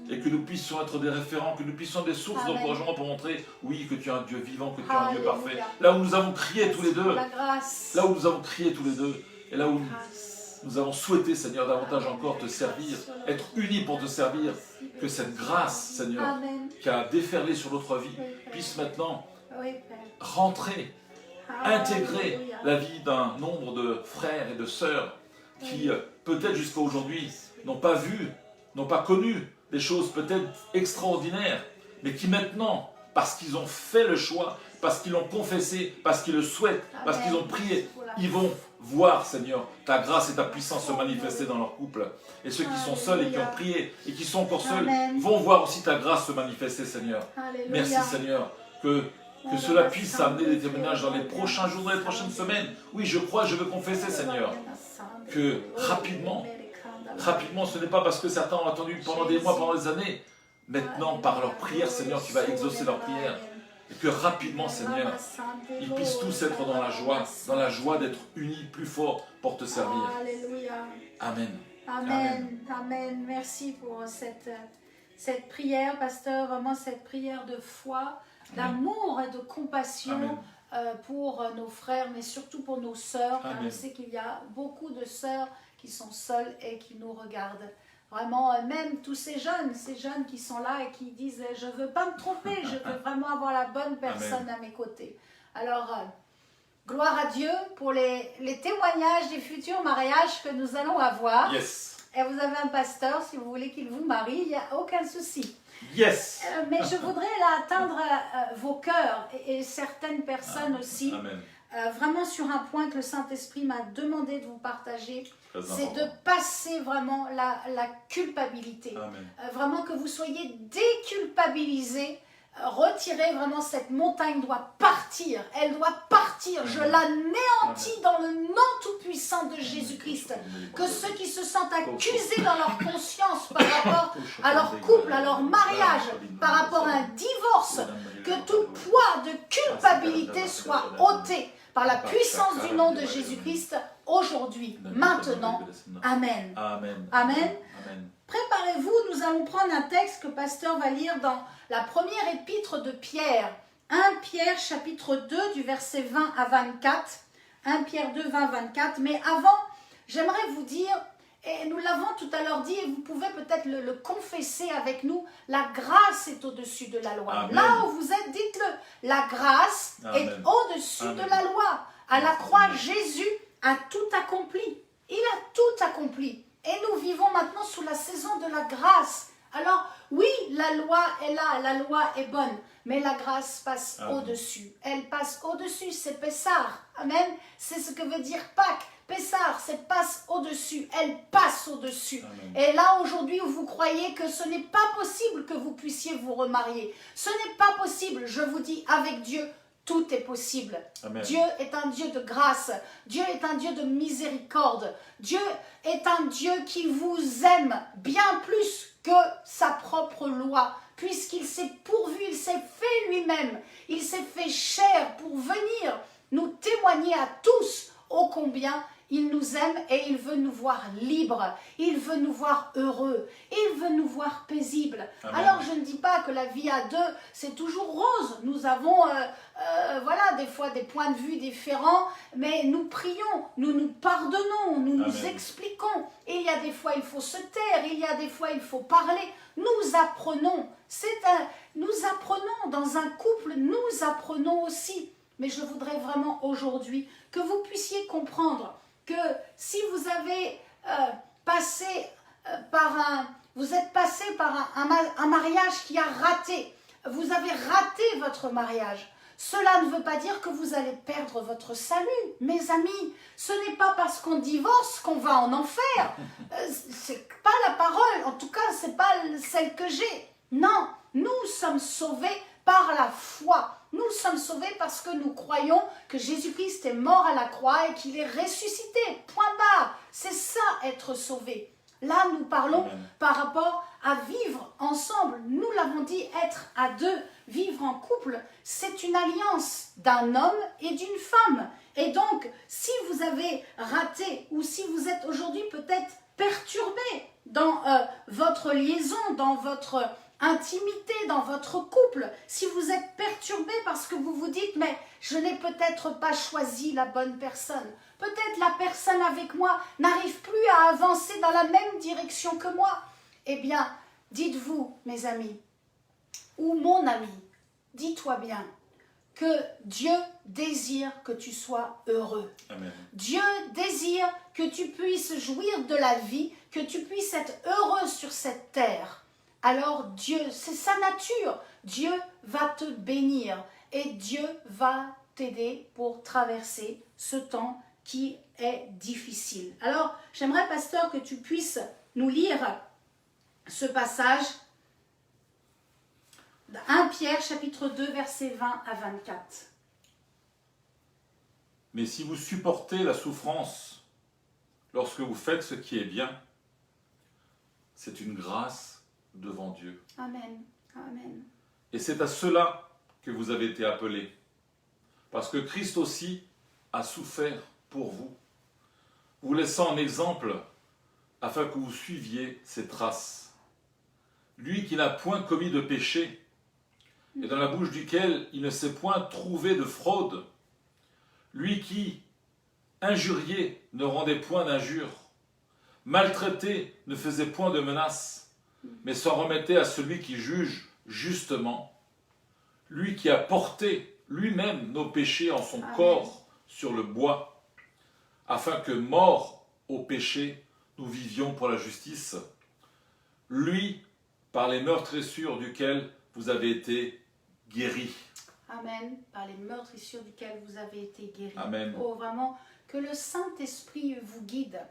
Et que nous puissions être des référents, que nous puissions être des sources d'encouragement pour montrer, oui, que tu es un Dieu vivant, que tu es un Dieu parfait. Là où nous avons crié tous les deux, là où nous avons crié tous les deux, et là où nous avons souhaité, Seigneur, davantage encore te servir, être unis pour te servir, que cette grâce, Seigneur, qui a déferlé sur notre vie, puisse maintenant rentrer, intégrer la vie d'un nombre de frères et de sœurs qui, peut-être jusqu'à aujourd'hui, n'ont pas vu, n'ont pas connu des choses peut-être extraordinaires, mais qui maintenant, parce qu'ils ont fait le choix, parce qu'ils l'ont confessé, parce qu'ils le souhaitent, parce qu'ils ont prié, ils vont voir, Seigneur, ta grâce et ta puissance se manifester dans leur couple. Et ceux qui sont seuls et qui ont prié et qui sont encore seuls vont voir aussi ta grâce se manifester, Seigneur. Merci, Seigneur, que cela puisse amener des témoignages dans les prochains jours, dans les prochaines semaines. Oui, je crois, je veux confesser, Seigneur, que rapidement, ce n'est pas parce que certains ont attendu pendant des mois, pendant des années. Maintenant, par leur prière, Seigneur, tu vas exaucer leur prière. Et que rapidement, Seigneur, ils puissent tous être dans la joie d'être unis plus fort pour te servir. Alléluia. Amen. Amen. Amen. Merci pour cette prière, pasteur, vraiment cette prière de foi, d'amour et de compassion pour nos frères, mais surtout pour nos sœurs, car je sais qu'il y a beaucoup de sœurs qui sont seules et qui nous regardent. Vraiment, même tous ces jeunes qui sont là et qui disent « Je ne veux pas me tromper, je veux vraiment avoir la bonne personne à mes côtés. » Alors, gloire à Dieu pour les témoignages des futurs mariages que nous allons avoir. Yes. Et vous avez un pasteur, si vous voulez qu'il vous marie, il n'y a aucun souci. Yes. Mais je voudrais là atteindre vos cœurs et certaines personnes aussi. Amen. Vraiment sur un point que le Saint-Esprit m'a demandé de vous partager, c'est de passer vraiment la culpabilité. Vraiment que vous soyez déculpabilisés. Retirez vraiment cette montagne doit partir. Elle doit partir. Je l'anéantis dans le nom tout-puissant de Jésus-Christ. Que ceux qui se sentent accusés dans leur conscience par rapport à leur couple, à leur mariage, par rapport à un divorce, que tout poids de culpabilité soit ôté par la puissance du nom de Jésus-Christ aujourd'hui, maintenant. Amen. Amen. Amen. Préparez-vous, nous allons prendre un texte que pasteur va lire dans la première épître de Pierre. 1 Pierre chapitre 2 du verset 20 à 24. 1 Pierre 2, 20, 24. Mais avant, j'aimerais vous dire, et nous l'avons tout à l'heure dit, et vous pouvez peut-être le confesser avec nous, la grâce est au-dessus de la loi. Amen. Là où vous êtes, dites-le, la grâce est au-dessus de la loi. À la croix, Jésus a tout accompli. Il a tout accompli. Et nous vivons maintenant sous la saison de la grâce. Alors, oui, la loi est là, la loi est bonne, mais la grâce passe au-dessus. Elle passe au-dessus, c'est Pessah. Amen. C'est ce que veut dire Pâques. Pessah, c'est passe au-dessus. Elle passe au-dessus. Et là, aujourd'hui, où vous croyez que ce n'est pas possible que vous puissiez vous remarier, ce n'est pas possible, je vous dis, avec Dieu, tout est possible. Amen. Dieu est un Dieu de grâce. Dieu est un Dieu de miséricorde. Dieu est un Dieu qui vous aime bien plus que sa propre loi, puisqu'il s'est pourvu, il s'est fait lui-même, il s'est fait chair pour venir nous témoigner à tous ô combien il nous aime et il veut nous voir libres, il veut nous voir heureux, il veut nous voir paisibles. Amen. Alors je ne dis pas que la vie à deux c'est toujours rose, nous avons voilà, des fois des points de vue différents, mais nous prions, nous nous pardonnons, nous nous Amen. expliquons. Et il y a des fois il faut se taire, il y a des fois il faut parler. Nous apprenons, nous apprenons dans un couple, nous apprenons aussi. Mais je voudrais vraiment aujourd'hui que vous puissiez comprendre que si vous avez passé vous êtes passé par un mariage qui a raté, vous avez raté votre mariage, cela ne veut pas dire que vous allez perdre votre salut, mes amis. Ce n'est pas parce qu'on divorce qu'on va en enfer. C'est pas la parole, en tout cas, c'est pas celle que j'ai. Non, nous sommes sauvés par la foi. Nous sommes sauvés parce que nous croyons que Jésus-Christ est mort à la croix et qu'il est ressuscité. Point barre. C'est ça, être sauvé. Là, nous parlons Amen. par rapport à vivre ensemble. Nous l'avons dit, être à deux, vivre en couple, c'est une alliance d'un homme et d'une femme. Et donc, si vous avez raté ou si vous êtes aujourd'hui peut-être perturbé dans votre liaison, dans votre intimité, dans votre couple, si vous êtes perturbé parce que vous vous dites « mais je n'ai peut-être pas choisi la bonne personne », peut-être la personne avec moi n'arrive plus à avancer dans la même direction que moi, eh bien, dites-vous, mes amis, ou mon ami, dis-toi bien que Dieu désire que tu sois heureux. Amen. Dieu désire que tu puisses jouir de la vie, que tu puisses être heureux sur cette terre. Alors Dieu, c'est sa nature. Dieu va te bénir et Dieu va t'aider pour traverser ce temps qui est difficile. Alors, j'aimerais, pasteur, que tu puisses nous lire ce passage, 1 Pierre, chapitre 2, versets 20 à 24. Mais si vous supportez la souffrance lorsque vous faites ce qui est bien, c'est une grâce devant Dieu. Amen. Amen. Et c'est à cela que vous avez été appelés. Parce que Christ aussi a souffert pour vous, vous laissant un exemple afin que vous suiviez ses traces. Lui qui n'a point commis de péché, et dans la bouche duquel il ne s'est point trouvé de fraude, lui qui, injurié, ne rendait point d'injure, maltraité, ne faisait point de menaces, mais s'en remettait à celui qui juge justement, lui qui a porté lui-même nos péchés en son Amen. corps sur le bois, afin que, morts au péché, nous vivions pour la justice, lui, par les meurtrissures duquel vous avez été guéris. Amen. Par les meurtrissures duquel vous avez été guéris. Amen. Oh, vraiment, que le Saint-Esprit vous guide.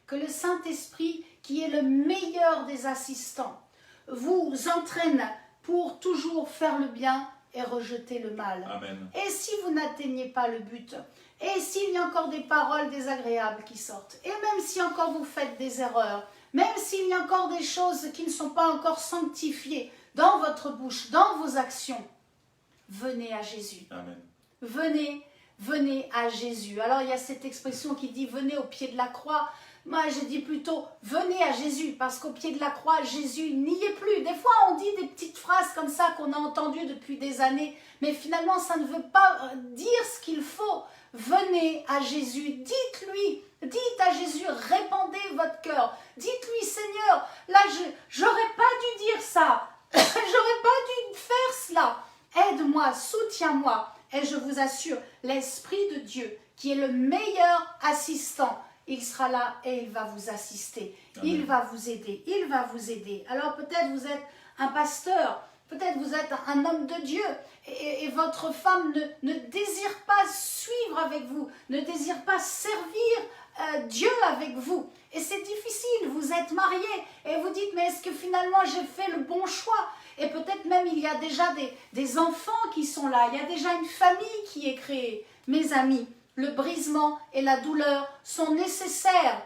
Que le Saint-Esprit, qui est le meilleur des assistants, vous entraîne pour toujours faire le bien et rejeter le mal. Amen. Et si vous n'atteignez pas le but, et s'il y a encore des paroles désagréables qui sortent, et même si encore vous faites des erreurs, même s'il y a encore des choses qui ne sont pas encore sanctifiées dans votre bouche, dans vos actions, venez à Jésus. Amen. Venez à Jésus. Alors il y a cette expression qui dit venez au pied de la croix. Moi je dis plutôt venez à Jésus, parce qu'au pied de la croix, Jésus n'y est plus. Des fois on dit des petites phrases comme ça qu'on a entendues depuis des années, mais finalement ça ne veut pas dire ce qu'il faut. Venez à Jésus, dites à Jésus, répandez votre cœur. Dites-lui, Seigneur, là j'aurais pas dû dire ça, j'aurais pas dû faire cela. Aide-moi, soutiens-moi. Et je vous assure, l'Esprit de Dieu, qui est le meilleur assistant, il sera là et il va vous assister. Amen. Il va vous aider, il va vous aider. Alors peut-être vous êtes un pasteur, peut-être vous êtes un homme de Dieu et votre femme ne désire pas suivre avec vous, ne désire pas servir Dieu avec vous. Et c'est difficile, vous êtes mariés et vous dites mais est-ce que finalement j'ai fait le bon choix? Et peut-être même il y a déjà des enfants qui sont là, il y a déjà une famille qui est créée. Mes amis, le brisement et la douleur sont nécessaires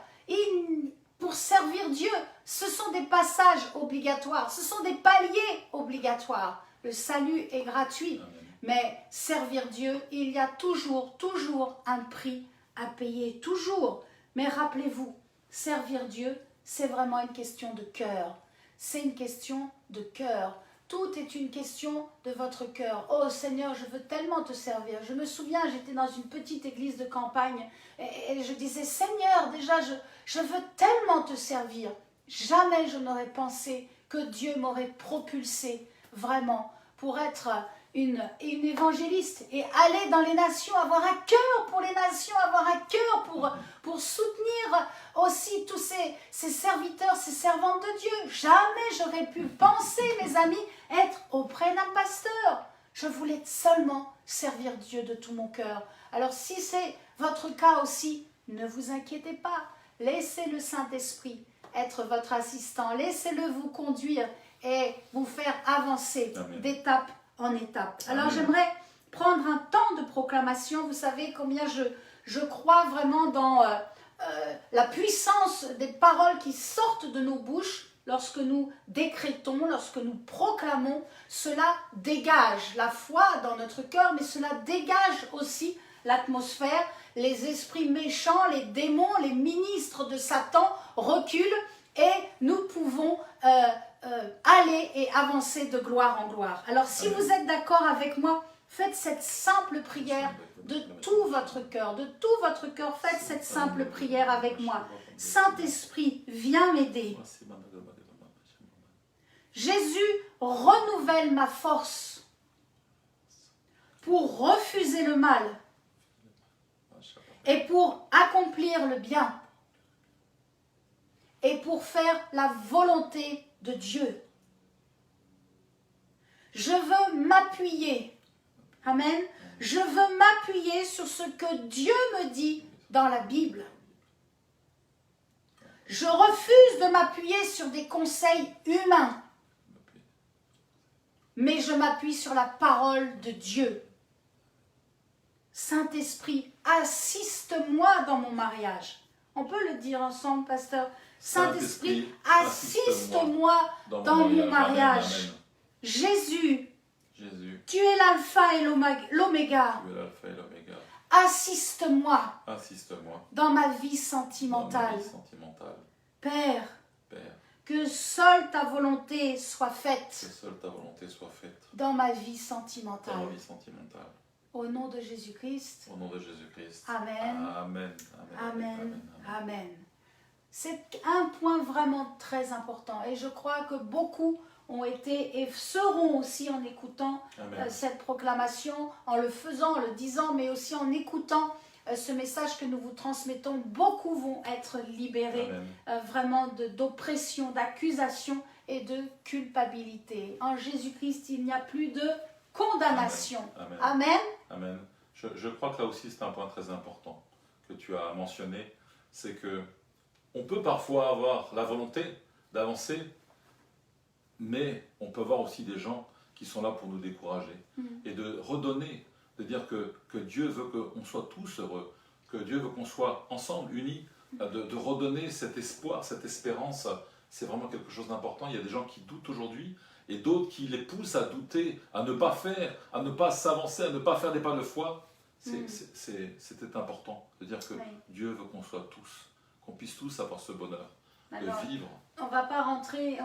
pour servir Dieu. Ce sont des passages obligatoires, ce sont des paliers obligatoires. Le salut est gratuit, mais servir Dieu, il y a toujours un prix à payer, toujours. Mais rappelez-vous, servir Dieu, c'est vraiment une question de cœur. C'est une question de cœur. Tout est une question de votre cœur. Oh Seigneur, je veux tellement te servir. Je me souviens, j'étais dans une petite église de campagne et je disais, Seigneur, déjà, je veux tellement te servir. Jamais je n'aurais pensé que Dieu m'aurait propulsé vraiment pour être une évangéliste et aller dans les nations, avoir un cœur pour les nations, avoir un cœur pour soutenir aussi tous ces serviteurs, ces servantes de Dieu. Jamais j'aurais pu penser, mes amis, être auprès d'un pasteur. Je voulais seulement servir Dieu de tout mon cœur. Alors si c'est votre cas aussi, ne vous inquiétez pas. Laissez le Saint-Esprit être votre assistant. Laissez-le vous conduire et vous faire avancer d'étape en étape. Alors j'aimerais prendre un temps de proclamation. Vous savez combien je crois vraiment dans la puissance des paroles qui sortent de nos bouches. Lorsque nous décrétons, lorsque nous proclamons, cela dégage la foi dans notre cœur, mais cela dégage aussi l'atmosphère. Les esprits méchants, les démons, les ministres de Satan reculent et nous pouvons aller et avancer de gloire en gloire. Alors si vous êtes d'accord avec moi, faites cette simple prière de tout votre cœur, faites cette simple prière avec moi. Saint-Esprit, viens m'aider. Jésus, renouvelle ma force pour refuser le mal et pour accomplir le bien et pour faire la volonté de Dieu. Je veux m'appuyer, amen, je veux m'appuyer sur ce que Dieu me dit dans la Bible. Je refuse de m'appuyer sur des conseils humains, mais je m'appuie sur la parole de Dieu. Saint-Esprit, assiste-moi dans mon mariage. On peut le dire ensemble, pasteur. Saint-Esprit, assiste-moi dans mon mariage. Amen. Jésus, tu es l'alpha et l'oméga. Assiste-moi dans ma vie sentimentale. Père, que seule ta volonté soit faite dans ma vie sentimentale. Au nom de Jésus-Christ. Amen. Amen. Amen. Amen. C'est un point vraiment très important et je crois que beaucoup ont été et seront aussi en écoutant cette proclamation, en le faisant, en le disant, mais aussi en écoutant ce message que nous vous transmettons. Beaucoup vont être libérés vraiment d'oppression, d'accusation et de culpabilité. En Jésus-Christ, il n'y a plus de condamnation. Amen. Amen. Je crois que là aussi c'est un point très important que tu as mentionné, c'est que on peut parfois avoir la volonté d'avancer, mais on peut avoir aussi des gens qui sont là pour nous décourager et de redonner, de dire que Dieu veut qu'on soit tous heureux, que Dieu veut qu'on soit ensemble, unis, de redonner cet espoir, cette espérance. C'est vraiment quelque chose d'important. Il y a des gens qui doutent aujourd'hui et d'autres qui les poussent à douter, à ne pas faire, à ne pas s'avancer, à ne pas faire des pas de foi. C'était important de dire que Dieu veut qu'on soit tous, qu'on puisse tous avoir ce bonheur de vivre. On ne va pas rentrer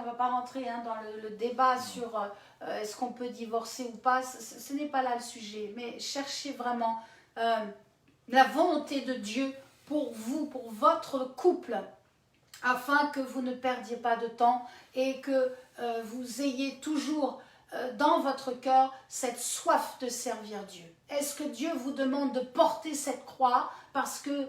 dans le débat sur est-ce qu'on peut divorcer ou pas. Ce n'est pas là le sujet. Mais cherchez vraiment la volonté de Dieu pour vous, pour votre couple, afin que vous ne perdiez pas de temps et que vous ayez toujours dans votre cœur cette soif de servir Dieu. Est-ce que Dieu vous demande de porter cette croix parce que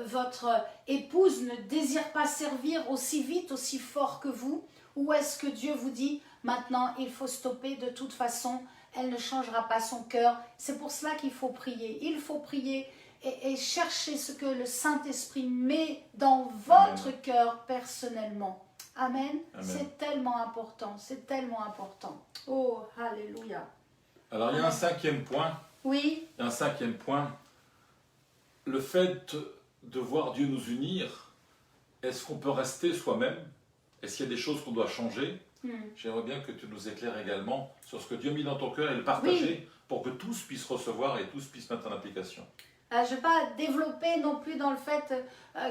votre épouse ne désire pas servir aussi vite, aussi fort que vous? Ou est-ce que Dieu vous dit maintenant il faut stopper, de toute façon elle ne changera pas son cœur? C'est pour cela qu'il faut prier. Il faut prier et chercher ce que le Saint-Esprit met dans votre cœur personnellement. Amen. Amen. C'est tellement important, c'est tellement important. Oh, alléluia. Alors il y a un cinquième point. Oui, Et un cinquième point, le fait de voir Dieu nous unir, est-ce qu'on peut rester soi-même? Est-ce qu'il y a des choses qu'on doit changer? J'aimerais bien que tu nous éclaires également sur ce que Dieu a mis dans ton cœur et le partager pour que tous puissent recevoir et tous puissent mettre en application. je ne vais pas développer non plus dans le fait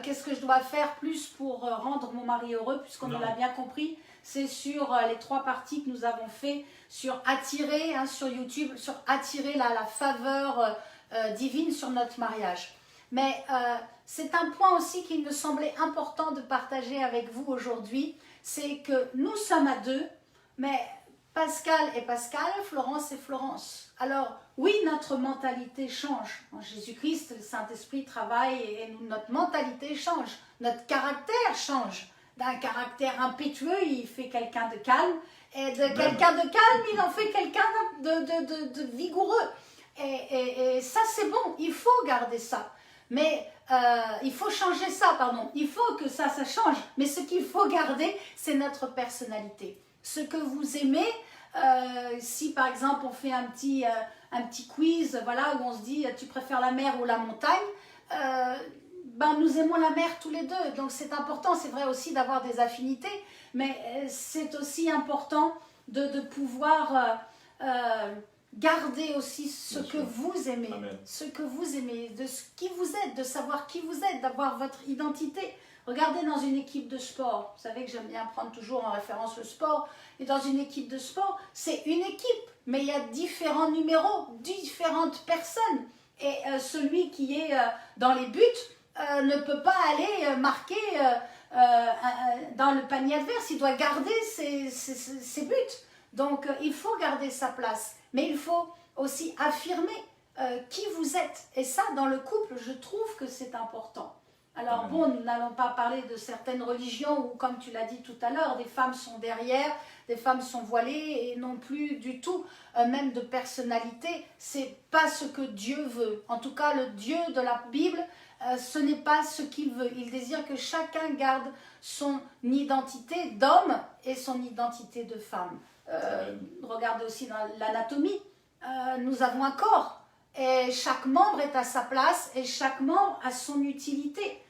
qu'est-ce que je dois faire plus pour rendre mon mari heureux, puisqu'on l'a bien compris. C'est sur les 3 parties que nous avons fait, sur attirer, sur YouTube, sur attirer la faveur divine sur notre mariage. Mais c'est un point aussi qu'il me semblait important de partager avec vous aujourd'hui, c'est que nous sommes à 2, mais Pascal et Pascal, Florence et Florence. Alors oui, notre mentalité change. En Jésus-Christ, le Saint-Esprit travaille et notre mentalité change, notre caractère change. D'un caractère impétueux, il fait quelqu'un de calme, et de quelqu'un de calme, il en fait quelqu'un de vigoureux. Et ça, c'est bon, il faut garder ça. Mais il faut changer ça, pardon. Il faut que ça change. Mais ce qu'il faut garder, c'est notre personnalité. Ce que vous aimez, si par exemple on fait un petit quiz, voilà, où on se dit tu préfères la mer ou la montagne, nous aimons la mer tous les deux, donc c'est important. C'est vrai aussi d'avoir des affinités, mais c'est aussi important de pouvoir garder aussi ce que vous aimez, ce que vous aimez, de ce qui vous êtes, de savoir qui vous êtes, d'avoir votre identité. Regardez dans une équipe de sport, vous savez que j'aime bien prendre toujours en référence le sport, et dans une équipe de sport, c'est une équipe, mais il y a différents numéros, différentes personnes, et celui qui est dans les buts ne peut pas aller marquer dans le panier adverse, il doit garder ses buts. Donc il faut garder sa place, mais il faut aussi affirmer qui vous êtes. Et ça, dans le couple, je trouve que c'est important. Alors bon, nous n'allons pas parler de certaines religions où, comme tu l'as dit tout à l'heure, des femmes sont derrière, des femmes sont voilées et non plus du tout, même de personnalité. C'est pas ce que Dieu veut. En tout cas, le Dieu de la Bible, ce n'est pas ce qu'il veut. Il désire que chacun garde son identité d'homme et son identité de femme. Regardez aussi dans l'anatomie, nous avons un corps et chaque membre est à sa place et chaque membre a son utilité.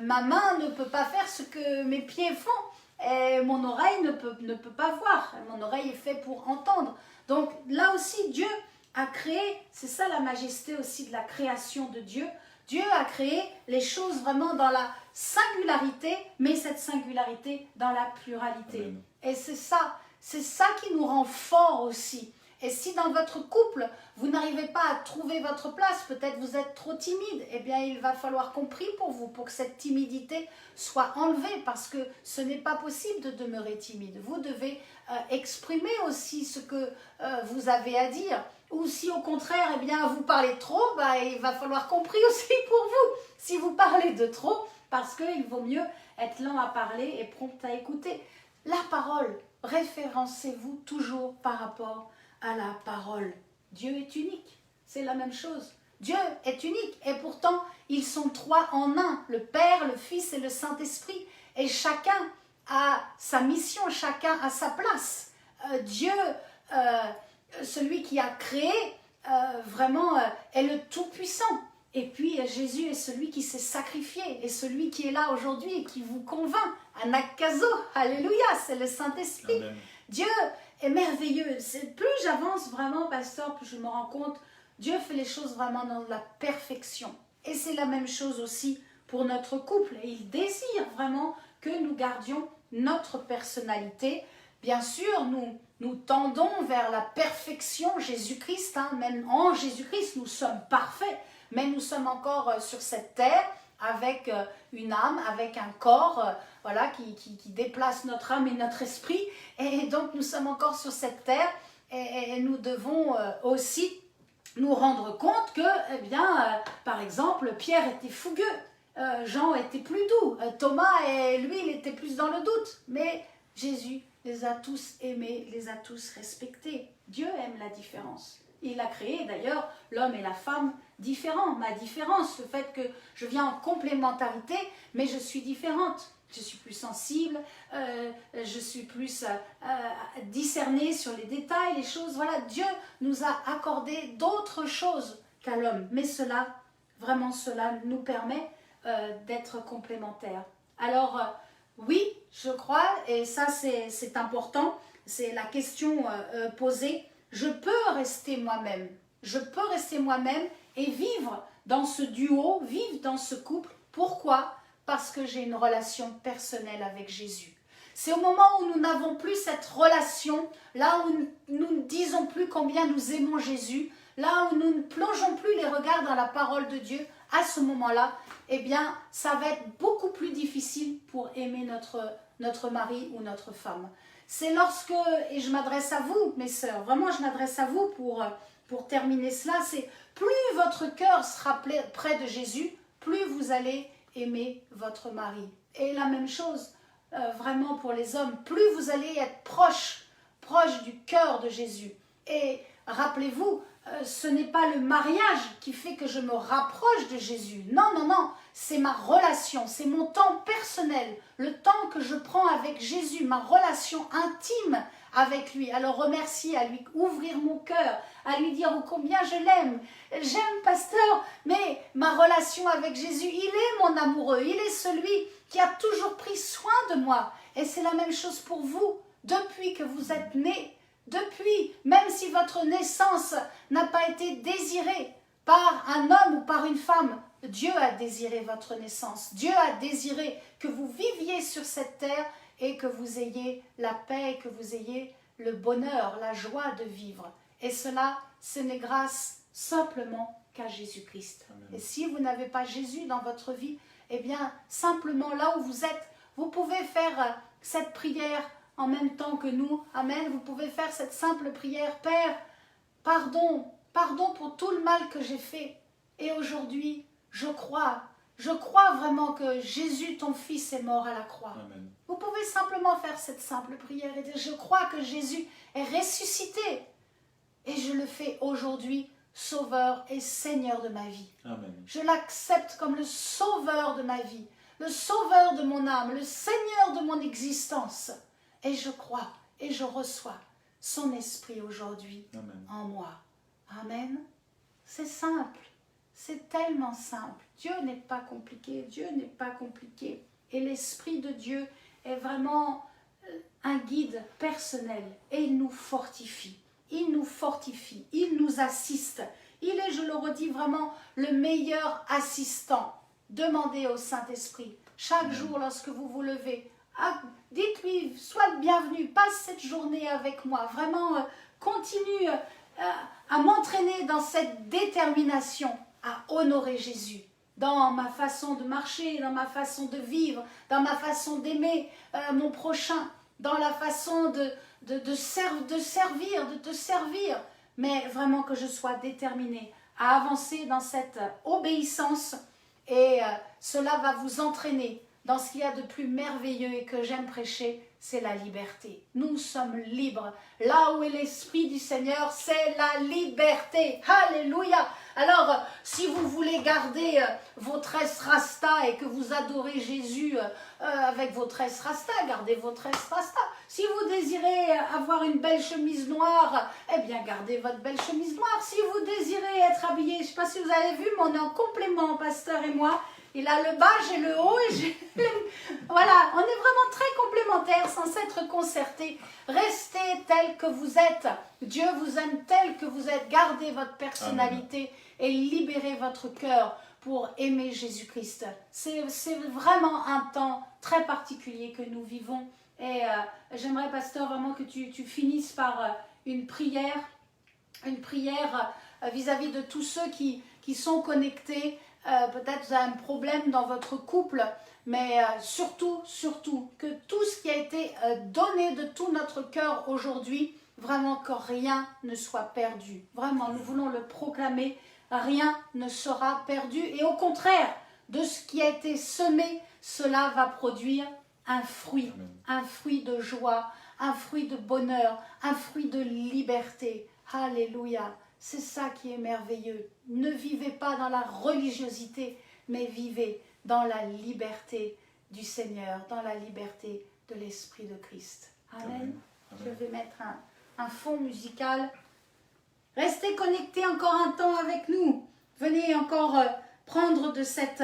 Ma main ne peut pas faire ce que mes pieds font et mon oreille ne peut pas voir. Mon oreille est faite pour entendre. Donc là aussi Dieu a créé, c'est ça la majesté aussi de la création de Dieu. Dieu a créé les choses vraiment dans la singularité, mais cette singularité dans la pluralité. Amen. Et c'est ça qui nous rend forts aussi. Et si dans votre couple, vous n'arrivez pas à trouver votre place, peut-être vous êtes trop timide, eh bien il va falloir qu'on prie pour vous, pour que cette timidité soit enlevée, parce que ce n'est pas possible de demeurer timide. Vous devez exprimer aussi ce que vous avez à dire. Ou si au contraire, eh bien, vous parlez trop, il va falloir qu'on prie aussi pour vous. Si vous parlez de trop, parce qu'il vaut mieux être lent à parler et prompt à écouter. La parole, référencez-vous toujours par rapport à la parole. Dieu est unique, c'est la même chose. Dieu est unique et pourtant ils sont 3 en 1, le Père, le Fils et le Saint-Esprit. Et chacun a sa mission, chacun a sa place. Dieu, celui qui a créé, vraiment est le Tout-Puissant. Et puis Jésus est celui qui s'est sacrifié et celui qui est là aujourd'hui et qui vous convainc. Anakazo, alléluia, c'est le Saint-Esprit. Amen. Dieu est merveilleux. Plus j'avance vraiment, pasteur, plus je me rends compte, Dieu fait les choses vraiment dans la perfection. Et c'est la même chose aussi pour notre couple. Et il désire vraiment que nous gardions notre personnalité. Bien sûr, nous tendons vers la perfection, Jésus-Christ. Même en Jésus-Christ, nous sommes parfaits. Mais nous sommes encore sur cette terre avec une âme, avec un corps voilà, qui déplace notre âme et notre esprit. Et donc nous sommes encore sur cette terre et nous devons aussi nous rendre compte que, eh bien, par exemple, Pierre était fougueux, Jean était plus doux, Thomas, lui, il était plus dans le doute. Mais Jésus les a tous aimés, les a tous respectés. Dieu aime la différence. Il a créé d'ailleurs l'homme et la femme différents. Ma différence, le fait que je viens en complémentarité, mais je suis différente. je suis plus sensible, je suis plus discernée sur les détails, les choses. Voilà, Dieu nous a accordé d'autres choses qu'à l'homme. Mais cela, vraiment cela nous permet d'être complémentaires. Alors, oui, je crois, et ça c'est important, c'est la question posée, je peux rester moi-même. Je peux rester moi-même et vivre dans ce duo, vivre dans ce couple. Pourquoi ? Parce que j'ai une relation personnelle avec Jésus. C'est au moment où nous n'avons plus cette relation, là où nous ne disons plus combien nous aimons Jésus, là où nous ne plongeons plus les regards dans la parole de Dieu, à ce moment-là, eh bien, ça va être beaucoup plus difficile pour aimer notre mari ou notre femme. C'est lorsque, et je m'adresse à vous, mes sœurs, vraiment je m'adresse à vous pour terminer cela, c'est plus votre cœur sera près de Jésus, plus vous allez aimer votre mari. Et la même chose, vraiment pour les hommes, plus vous allez être proche du cœur de Jésus. Et rappelez-vous, ce n'est pas le mariage qui fait que je me rapproche de Jésus. Non, non, non, c'est ma relation, c'est mon temps personnel, le temps que je prends avec Jésus, ma relation intime avec lui. Alors remercier, à lui ouvrir mon cœur, à lui dire combien je l'aime. J'aime, pasteur, mais ma relation avec Jésus, il est mon amoureux, il est celui qui a toujours pris soin de moi. Et c'est la même chose pour vous, depuis que vous êtes nés. Depuis, même si votre naissance n'a pas été désirée par un homme ou par une femme, Dieu a désiré votre naissance. Dieu a désiré que vous viviez sur cette terre et que vous ayez la paix, que vous ayez le bonheur, la joie de vivre. Et cela, ce n'est grâce simplement qu'à Jésus-Christ. Et si vous n'avez pas Jésus dans votre vie, eh bien, simplement là où vous êtes, vous pouvez faire cette prière en même temps que nous. Amen. Vous pouvez faire cette simple prière. Père, pardon pour tout le mal que j'ai fait. Et aujourd'hui, je crois vraiment que Jésus, ton Fils, est mort à la croix. Amen. Vous pouvez simplement faire cette simple prière et dire, je crois que Jésus est ressuscité. Et je le fais aujourd'hui, Sauveur et Seigneur de ma vie. Amen. Je l'accepte comme le Sauveur de ma vie, le Sauveur de mon âme, le Seigneur de mon existence. Et je crois et je reçois son esprit aujourd'hui en moi. Amen. C'est simple. C'est tellement simple. Dieu n'est pas compliqué. Dieu n'est pas compliqué. Et l'Esprit de Dieu est vraiment un guide personnel. Et il nous fortifie. Il nous fortifie. Il nous assiste. Il est, je le redis, vraiment le meilleur assistant. Demandez au Saint-Esprit, chaque jour lorsque vous vous levez, dites-lui, sois le bienvenu, passe cette journée avec moi. Vraiment, continue à m'entraîner dans cette détermination à honorer Jésus, dans ma façon de marcher, dans ma façon de vivre, dans ma façon d'aimer mon prochain, dans la façon de te servir, mais vraiment que je sois déterminée à avancer dans cette obéissance et cela va vous entraîner dans ce qu'il y a de plus merveilleux et que j'aime prêcher, c'est la liberté. Nous sommes libres. Là où est l'Esprit du Seigneur, c'est la liberté. Alléluia. Alors, si vous voulez garder vos tresses rasta et que vous adorez Jésus avec vos tresses rasta, gardez vos tresses rasta. Si vous désirez avoir une belle chemise noire, eh bien, gardez votre belle chemise noire. Si vous désirez être habillé, je ne sais pas si vous avez vu, mais on est en complément, pasteur et moi. Il a le bas, j'ai le haut et j'ai... Voilà, on est vraiment très complémentaires sans s'être concertés. Restez tels que vous êtes. Dieu vous aime tel que vous êtes. Gardez votre personnalité et libérez votre cœur pour aimer Jésus-Christ. C'est vraiment un temps très particulier que nous vivons. Et j'aimerais, pasteur, vraiment que tu finisses par une prière vis-à-vis de tous ceux qui sont connectés. Peut-être vous avez un problème dans votre couple, mais surtout, que tout ce qui a été donné de tout notre cœur aujourd'hui, vraiment que rien ne soit perdu. Vraiment, nous voulons le proclamer, rien ne sera perdu. Et au contraire, de ce qui a été semé, cela va produire un fruit de joie, un fruit de bonheur, un fruit de liberté. Alléluia. C'est ça qui est merveilleux. Ne vivez pas dans la religiosité, mais vivez dans la liberté du Seigneur, dans la liberté de l'Esprit de Christ. Amen. Amen. Je vais mettre un fond musical. Restez connectés encore un temps avec nous. Venez encore prendre de cette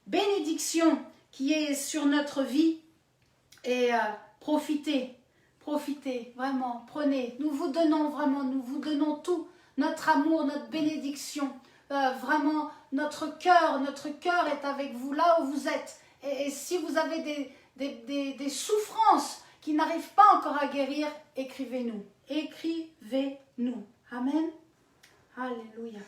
bénédiction qui est sur notre vie et profitez, vraiment, prenez. Nous vous donnons tout, notre amour, notre bénédiction. Vraiment, notre cœur est avec vous là où vous êtes. Et si vous avez des souffrances qui n'arrivent pas encore à guérir, écrivez-nous. Écrivez-nous. Amen. Alléluia.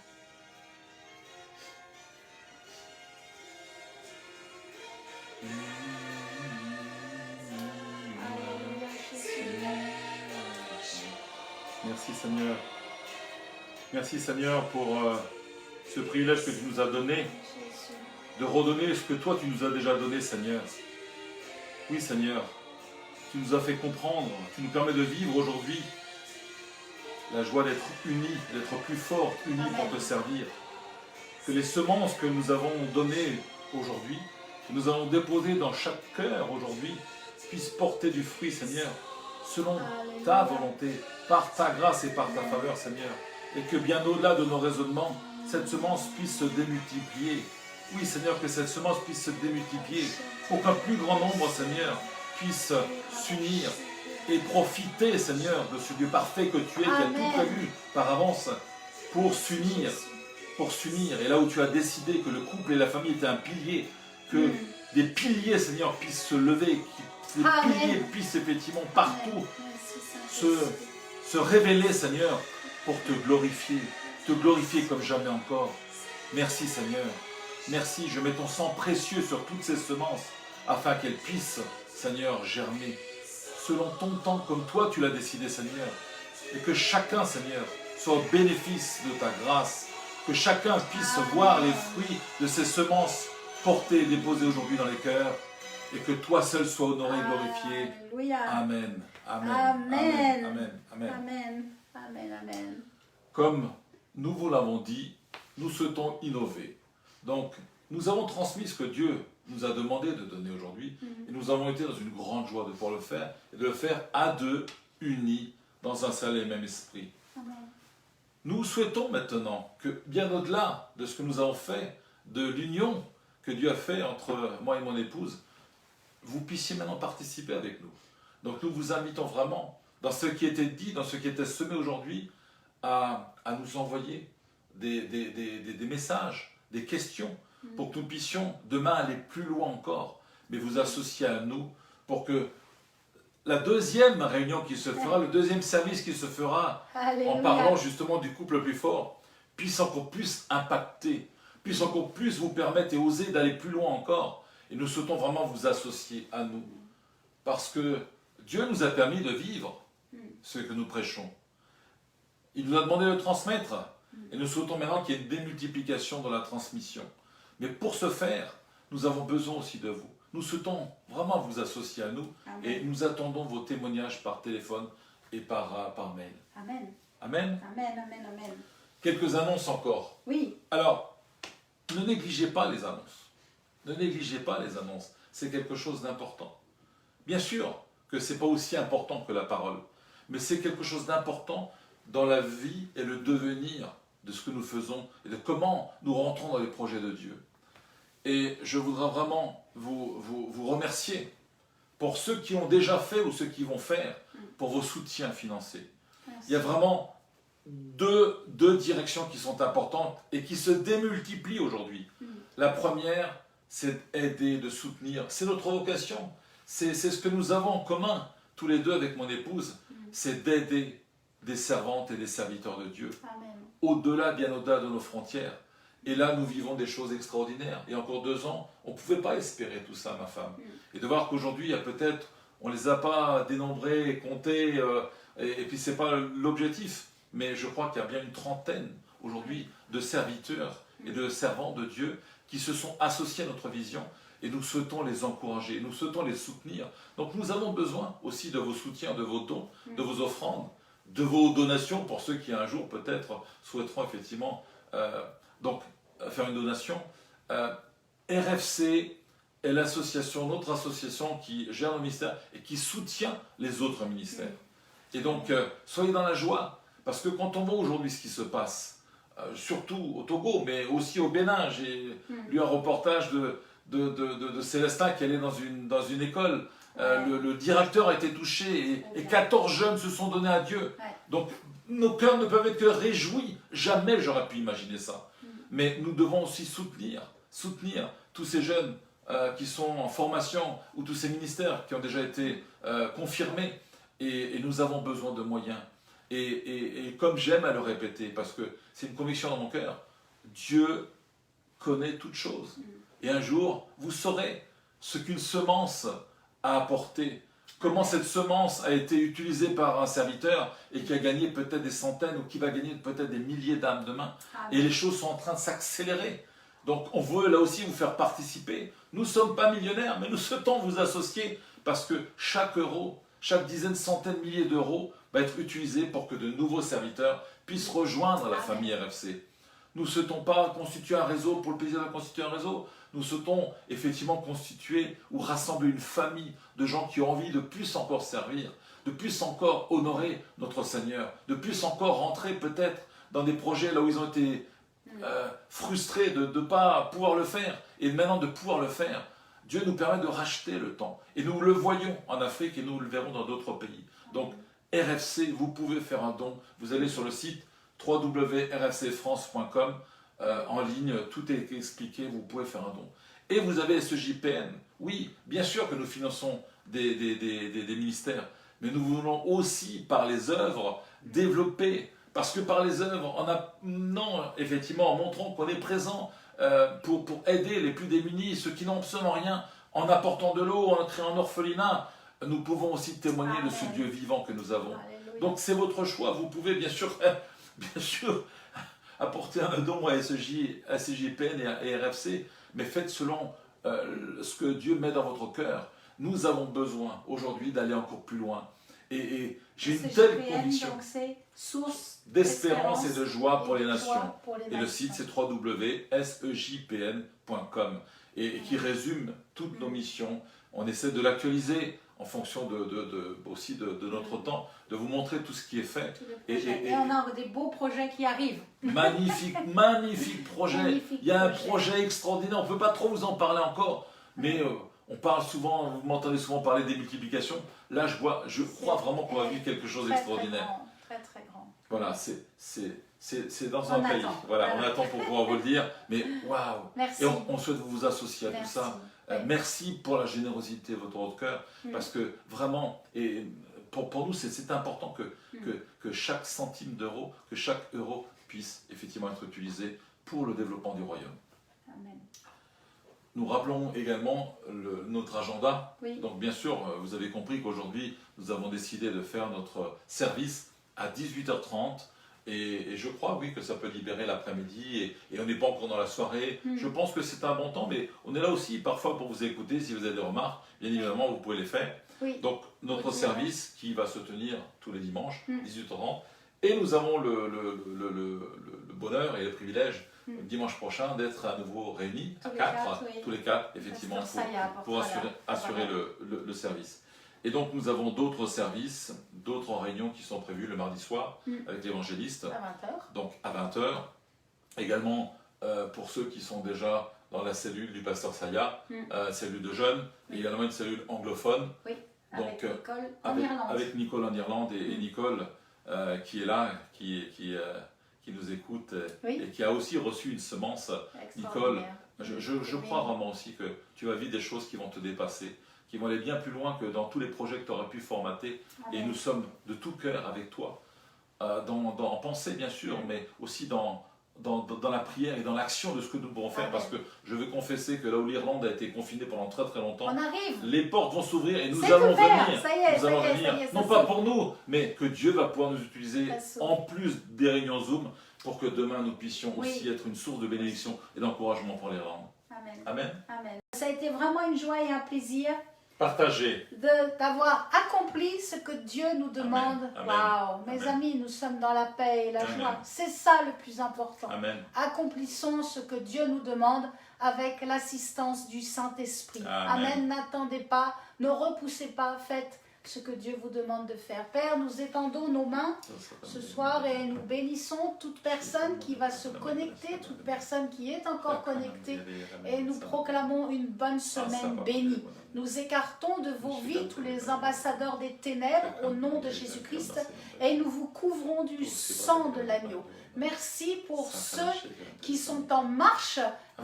Merci Seigneur. Merci Seigneur pour ce privilège que tu nous as donné, de redonner ce que toi tu nous as déjà donné Seigneur. Oui Seigneur, tu nous as fait comprendre, tu nous permets de vivre aujourd'hui la joie d'être unis, d'être plus forts, unis pour te servir. Que les semences que nous avons données aujourd'hui, que nous allons déposer dans chaque cœur aujourd'hui, puissent porter du fruit Seigneur, selon ta volonté, par ta grâce et par ta faveur Seigneur. Et que bien au-delà de nos raisonnements, cette semence puisse se démultiplier. Oui Seigneur, que cette semence puisse se démultiplier, pour qu'un plus grand nombre Seigneur puisse s'unir et profiter Seigneur de ce Dieu parfait que tu es, qui a tout prévu par avance pour s'unir. Et là où tu as décidé que le couple et la famille étaient un pilier, que des piliers Seigneur puissent se lever, que des piliers puissent effectivement partout se révéler Seigneur pour te glorifier comme jamais encore. Merci Seigneur, merci, je mets ton sang précieux sur toutes ces semences afin qu'elles puissent Seigneur germer selon ton temps comme toi tu l'as décidé Seigneur, et que chacun Seigneur soit au bénéfice de ta grâce, que chacun puisse voir les fruits de ces semences portées et déposées aujourd'hui dans les cœurs, et que toi seul sois honoré et glorifié. Amen. Amen. Amen. Amen. Amen. Amen. Amen. Amen. Comme nous vous l'avons dit, nous souhaitons innover. Donc, nous avons transmis ce que Dieu nous a demandé de donner aujourd'hui, et nous avons été dans une grande joie de pouvoir le faire, et de le faire à deux, unis, dans un seul et même esprit. Amen. Nous souhaitons maintenant que, bien au-delà de ce que nous avons fait, de l'union que Dieu a fait entre moi et mon épouse, vous puissiez maintenant participer avec nous. Donc nous vous invitons vraiment, dans ce qui était dit, dans ce qui était semé aujourd'hui, à nous envoyer des messages, des questions, pour que nous puissions demain aller plus loin encore, mais vous associer à nous, pour que la deuxième réunion qui se fera, le deuxième service qui se fera, Alléluia. en parlant justement du couple le plus fort, puisse encore plus impacter, puisse encore plus vous permettre et oser d'aller plus loin encore. Et nous souhaitons vraiment vous associer à nous, parce que Dieu nous a permis de vivre ce que nous prêchons. Il nous a demandé de transmettre, et nous souhaitons maintenant qu'il y ait une démultiplication dans la transmission. Mais pour ce faire, nous avons besoin aussi de vous. Nous souhaitons vraiment vous associer à nous. Amen. Et nous attendons vos témoignages par téléphone et par mail. Amen. Amen. Amen. Amen. Amen. Quelques annonces encore. Oui. Alors, ne négligez pas les annonces. Ne négligez pas les annonces. C'est quelque chose d'important. Bien sûr que ce n'est pas aussi important que la parole, mais c'est quelque chose d'important dans la vie et le devenir de ce que nous faisons et de comment nous rentrons dans les projets de Dieu. Et je voudrais vraiment vous remercier pour ceux qui ont déjà fait ou ceux qui vont faire, pour vos soutiens financiers. Merci. Il y a vraiment deux directions qui sont importantes et qui se démultiplient aujourd'hui. La première, c'est d'aider, de soutenir. C'est notre vocation. C'est ce que nous avons en commun, tous les deux avec mon épouse, c'est d'aider des servantes et des serviteurs de Dieu, Amen. au-delà, bien au-delà de nos frontières. Et là, nous vivons des choses extraordinaires. Et encore 2 ans, on ne pouvait pas espérer tout ça, ma femme. Et de voir qu'aujourd'hui, il y a peut-être, on ne les a pas dénombrés, comptés, et puis ce n'est pas l'objectif. Mais je crois qu'il y a bien une trentaine aujourd'hui de serviteurs et de servants de Dieu qui se sont associés à notre vision. Et nous souhaitons les encourager, nous souhaitons les soutenir. Donc nous avons besoin aussi de vos soutiens, de vos dons, de vos offrandes, de vos donations pour ceux qui un jour peut-être souhaiteront effectivement faire une donation. RFC est l'association, notre association qui gère le ministère et qui soutient les autres ministères. Et donc, soyez dans la joie, parce que quand on voit aujourd'hui ce qui se passe, surtout au Togo, mais aussi au Bénin, j'ai lu un reportage de Célestin qui allait dans une école. Le directeur a été touché et 14 jeunes se sont donnés à Dieu. Donc, nos cœurs ne peuvent être que réjouis. Jamais j'aurais pu imaginer ça. Mais nous devons aussi soutenir tous ces jeunes qui sont en formation ou tous ces ministères qui ont déjà été confirmés. Et nous avons besoin de moyens. Et comme j'aime à le répéter, parce que c'est une conviction dans mon cœur, Dieu connaît toutes choses. Et un jour, vous saurez ce qu'une semence a apporté, comment cette semence a été utilisée par un serviteur et qui a gagné peut-être des centaines ou qui va gagner peut-être des milliers d'âmes demain. Et les choses sont en train de s'accélérer. Donc on veut là aussi vous faire participer. Nous ne sommes pas millionnaires, mais nous souhaitons vous associer parce que chaque euro, chaque dizaine, centaine, milliers d'euros va être utilisé pour que de nouveaux serviteurs puissent rejoindre la famille RFC. Nous ne souhaitons pas constituer un réseau pour le plaisir de constituer un réseau. Nous souhaitons effectivement constituer ou rassembler une famille de gens qui ont envie de plus encore servir, de plus encore honorer notre Seigneur, de plus encore rentrer peut-être dans des projets là où ils ont été frustrés de ne pas pouvoir le faire et maintenant de pouvoir le faire. Dieu nous permet de racheter le temps. Et nous le voyons en Afrique et nous le verrons dans d'autres pays. Donc RFC, vous pouvez faire un don. Vous allez sur le site www.rfcfrance.com en ligne, tout est expliqué, vous pouvez faire un don. Et vous avez SEJPN. Oui, bien sûr que nous finançons des ministères, mais nous voulons aussi, par les œuvres, développer. Parce que par les œuvres, effectivement, en montrant qu'on est présent pour aider les plus démunis, ceux qui n'ont absolument rien, en apportant de l'eau, en créant un orphelinat, nous pouvons aussi témoigner de ce Dieu vivant que nous avons. Alléluia. Donc c'est votre choix. Vous pouvez bien sûr apporter un don à SEJPN et à RFC, mais faites selon ce que Dieu met dans votre cœur. Nous avons besoin aujourd'hui d'aller encore plus loin. Et j'ai une telle conviction. Donc c'est source d'espérance et de joie pour les nations. Et le site c'est www.sejpn.com et qui résume toutes nos missions. On essaie de l'actualiser en fonction aussi de notre temps, de vous montrer tout ce qui est fait. Et on a des beaux projets qui arrivent. Magnifique projet. Magnifique Il y a un projet extraordinaire, on ne peut pas trop vous en parler encore, mais on parle souvent, vous m'entendez souvent parler des multiplications. Là, je crois vraiment qu'on va vivre quelque chose d'extraordinaire. Très très grand. Voilà, c'est dans un pays. Voilà, on attend pour pouvoir vous le dire, mais waouh. Merci. Et on souhaite vous associer à tout ça. Merci pour la générosité de votre cœur, parce que vraiment, et pour nous, c'est important que chaque centime d'euro, que chaque euro puisse effectivement être utilisé pour le développement du royaume. Amen. Nous rappelons également notre agenda. Oui. Donc bien sûr, vous avez compris qu'aujourd'hui, nous avons décidé de faire notre service à 18h30. Et je crois, oui, que ça peut libérer l'après-midi et on n'est pas encore dans la soirée. Je pense que c'est un bon temps, mais on est là aussi parfois pour vous écouter. Si vous avez des remarques, bien évidemment, vous pouvez les faire. Oui. Donc, notre service qui va se tenir tous les dimanches, 18h30. Et nous avons le bonheur et le privilège, dimanche prochain, d'être à nouveau réunis, tous les quatre, effectivement, pour assurer le service. Et donc nous avons d'autres services, d'autres réunions qui sont prévues le mardi soir avec l'évangéliste. À 20h. Donc à 20h. Également pour ceux qui sont déjà dans la cellule du pasteur Saya, cellule de jeunes, et également une cellule anglophone. Oui, avec Nicole en Irlande. Avec Nicole en Irlande et Nicole qui est là, qui nous écoute et qui a aussi reçu une semence. Nicole, je crois vraiment aussi que tu vas vivre des choses qui vont te dépasser, qui vont aller bien plus loin que dans tous les projets que tu aurais pu formater. Amen. Et nous sommes de tout cœur avec toi, en pensée bien sûr, mais aussi dans la prière et dans l'action de ce que nous pourrons faire. Amen. Parce que je veux confesser que là où l'Irlande a été confinée pendant très très longtemps, on arrive. Les portes vont s'ouvrir et nous allons venir. Ça y est, nous allons venir. Non pas pour nous, mais que Dieu va pouvoir nous utiliser en plus des réunions Zoom pour que demain nous puissions aussi être une source de bénédiction et d'encouragement pour l'Irlande. Amen. Amen. Amen. Ça a été vraiment une joie et un plaisir Partager. d'avoir accompli ce que Dieu nous demande. Amen. Waouh, mes Amen. amis, nous sommes dans la paix et la Amen. joie. C'est ça le plus important. Amen. Accomplissons ce que Dieu nous demande avec l'assistance du Saint-Esprit. Amen. Amen. N'attendez pas, ne repoussez pas, faites ce que Dieu vous demande de faire. Père, nous étendons nos mains ce soir et nous bénissons toute personne qui va se connecter, toute personne qui est encore connectée, et nous proclamons une bonne semaine bénie. Nous écartons de vos vies tous les ambassadeurs des ténèbres au nom de Jésus-Christ et nous vous couvrons du sang de l'agneau. Merci pour ceux qui sont en marche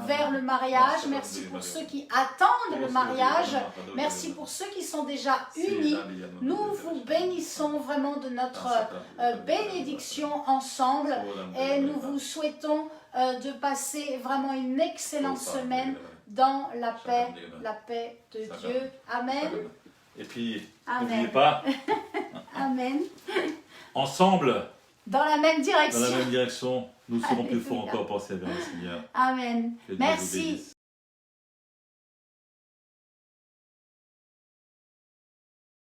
vers le mariage. Merci pour ceux qui attendent le mariage. Merci pour ceux qui sont déjà unis. Nous vous bénissons vraiment de notre bénédiction ensemble et nous vous souhaitons de passer vraiment une excellente semaine dans la paix de Dieu. Amen. Et puis, Amen. n'oubliez pas, Amen. ensemble, Dans la même dans la direction. même direction, nous serons plus forts Alléluia. encore pour servir le Seigneur. Amen. Que Dieu vous Merci. bénisse.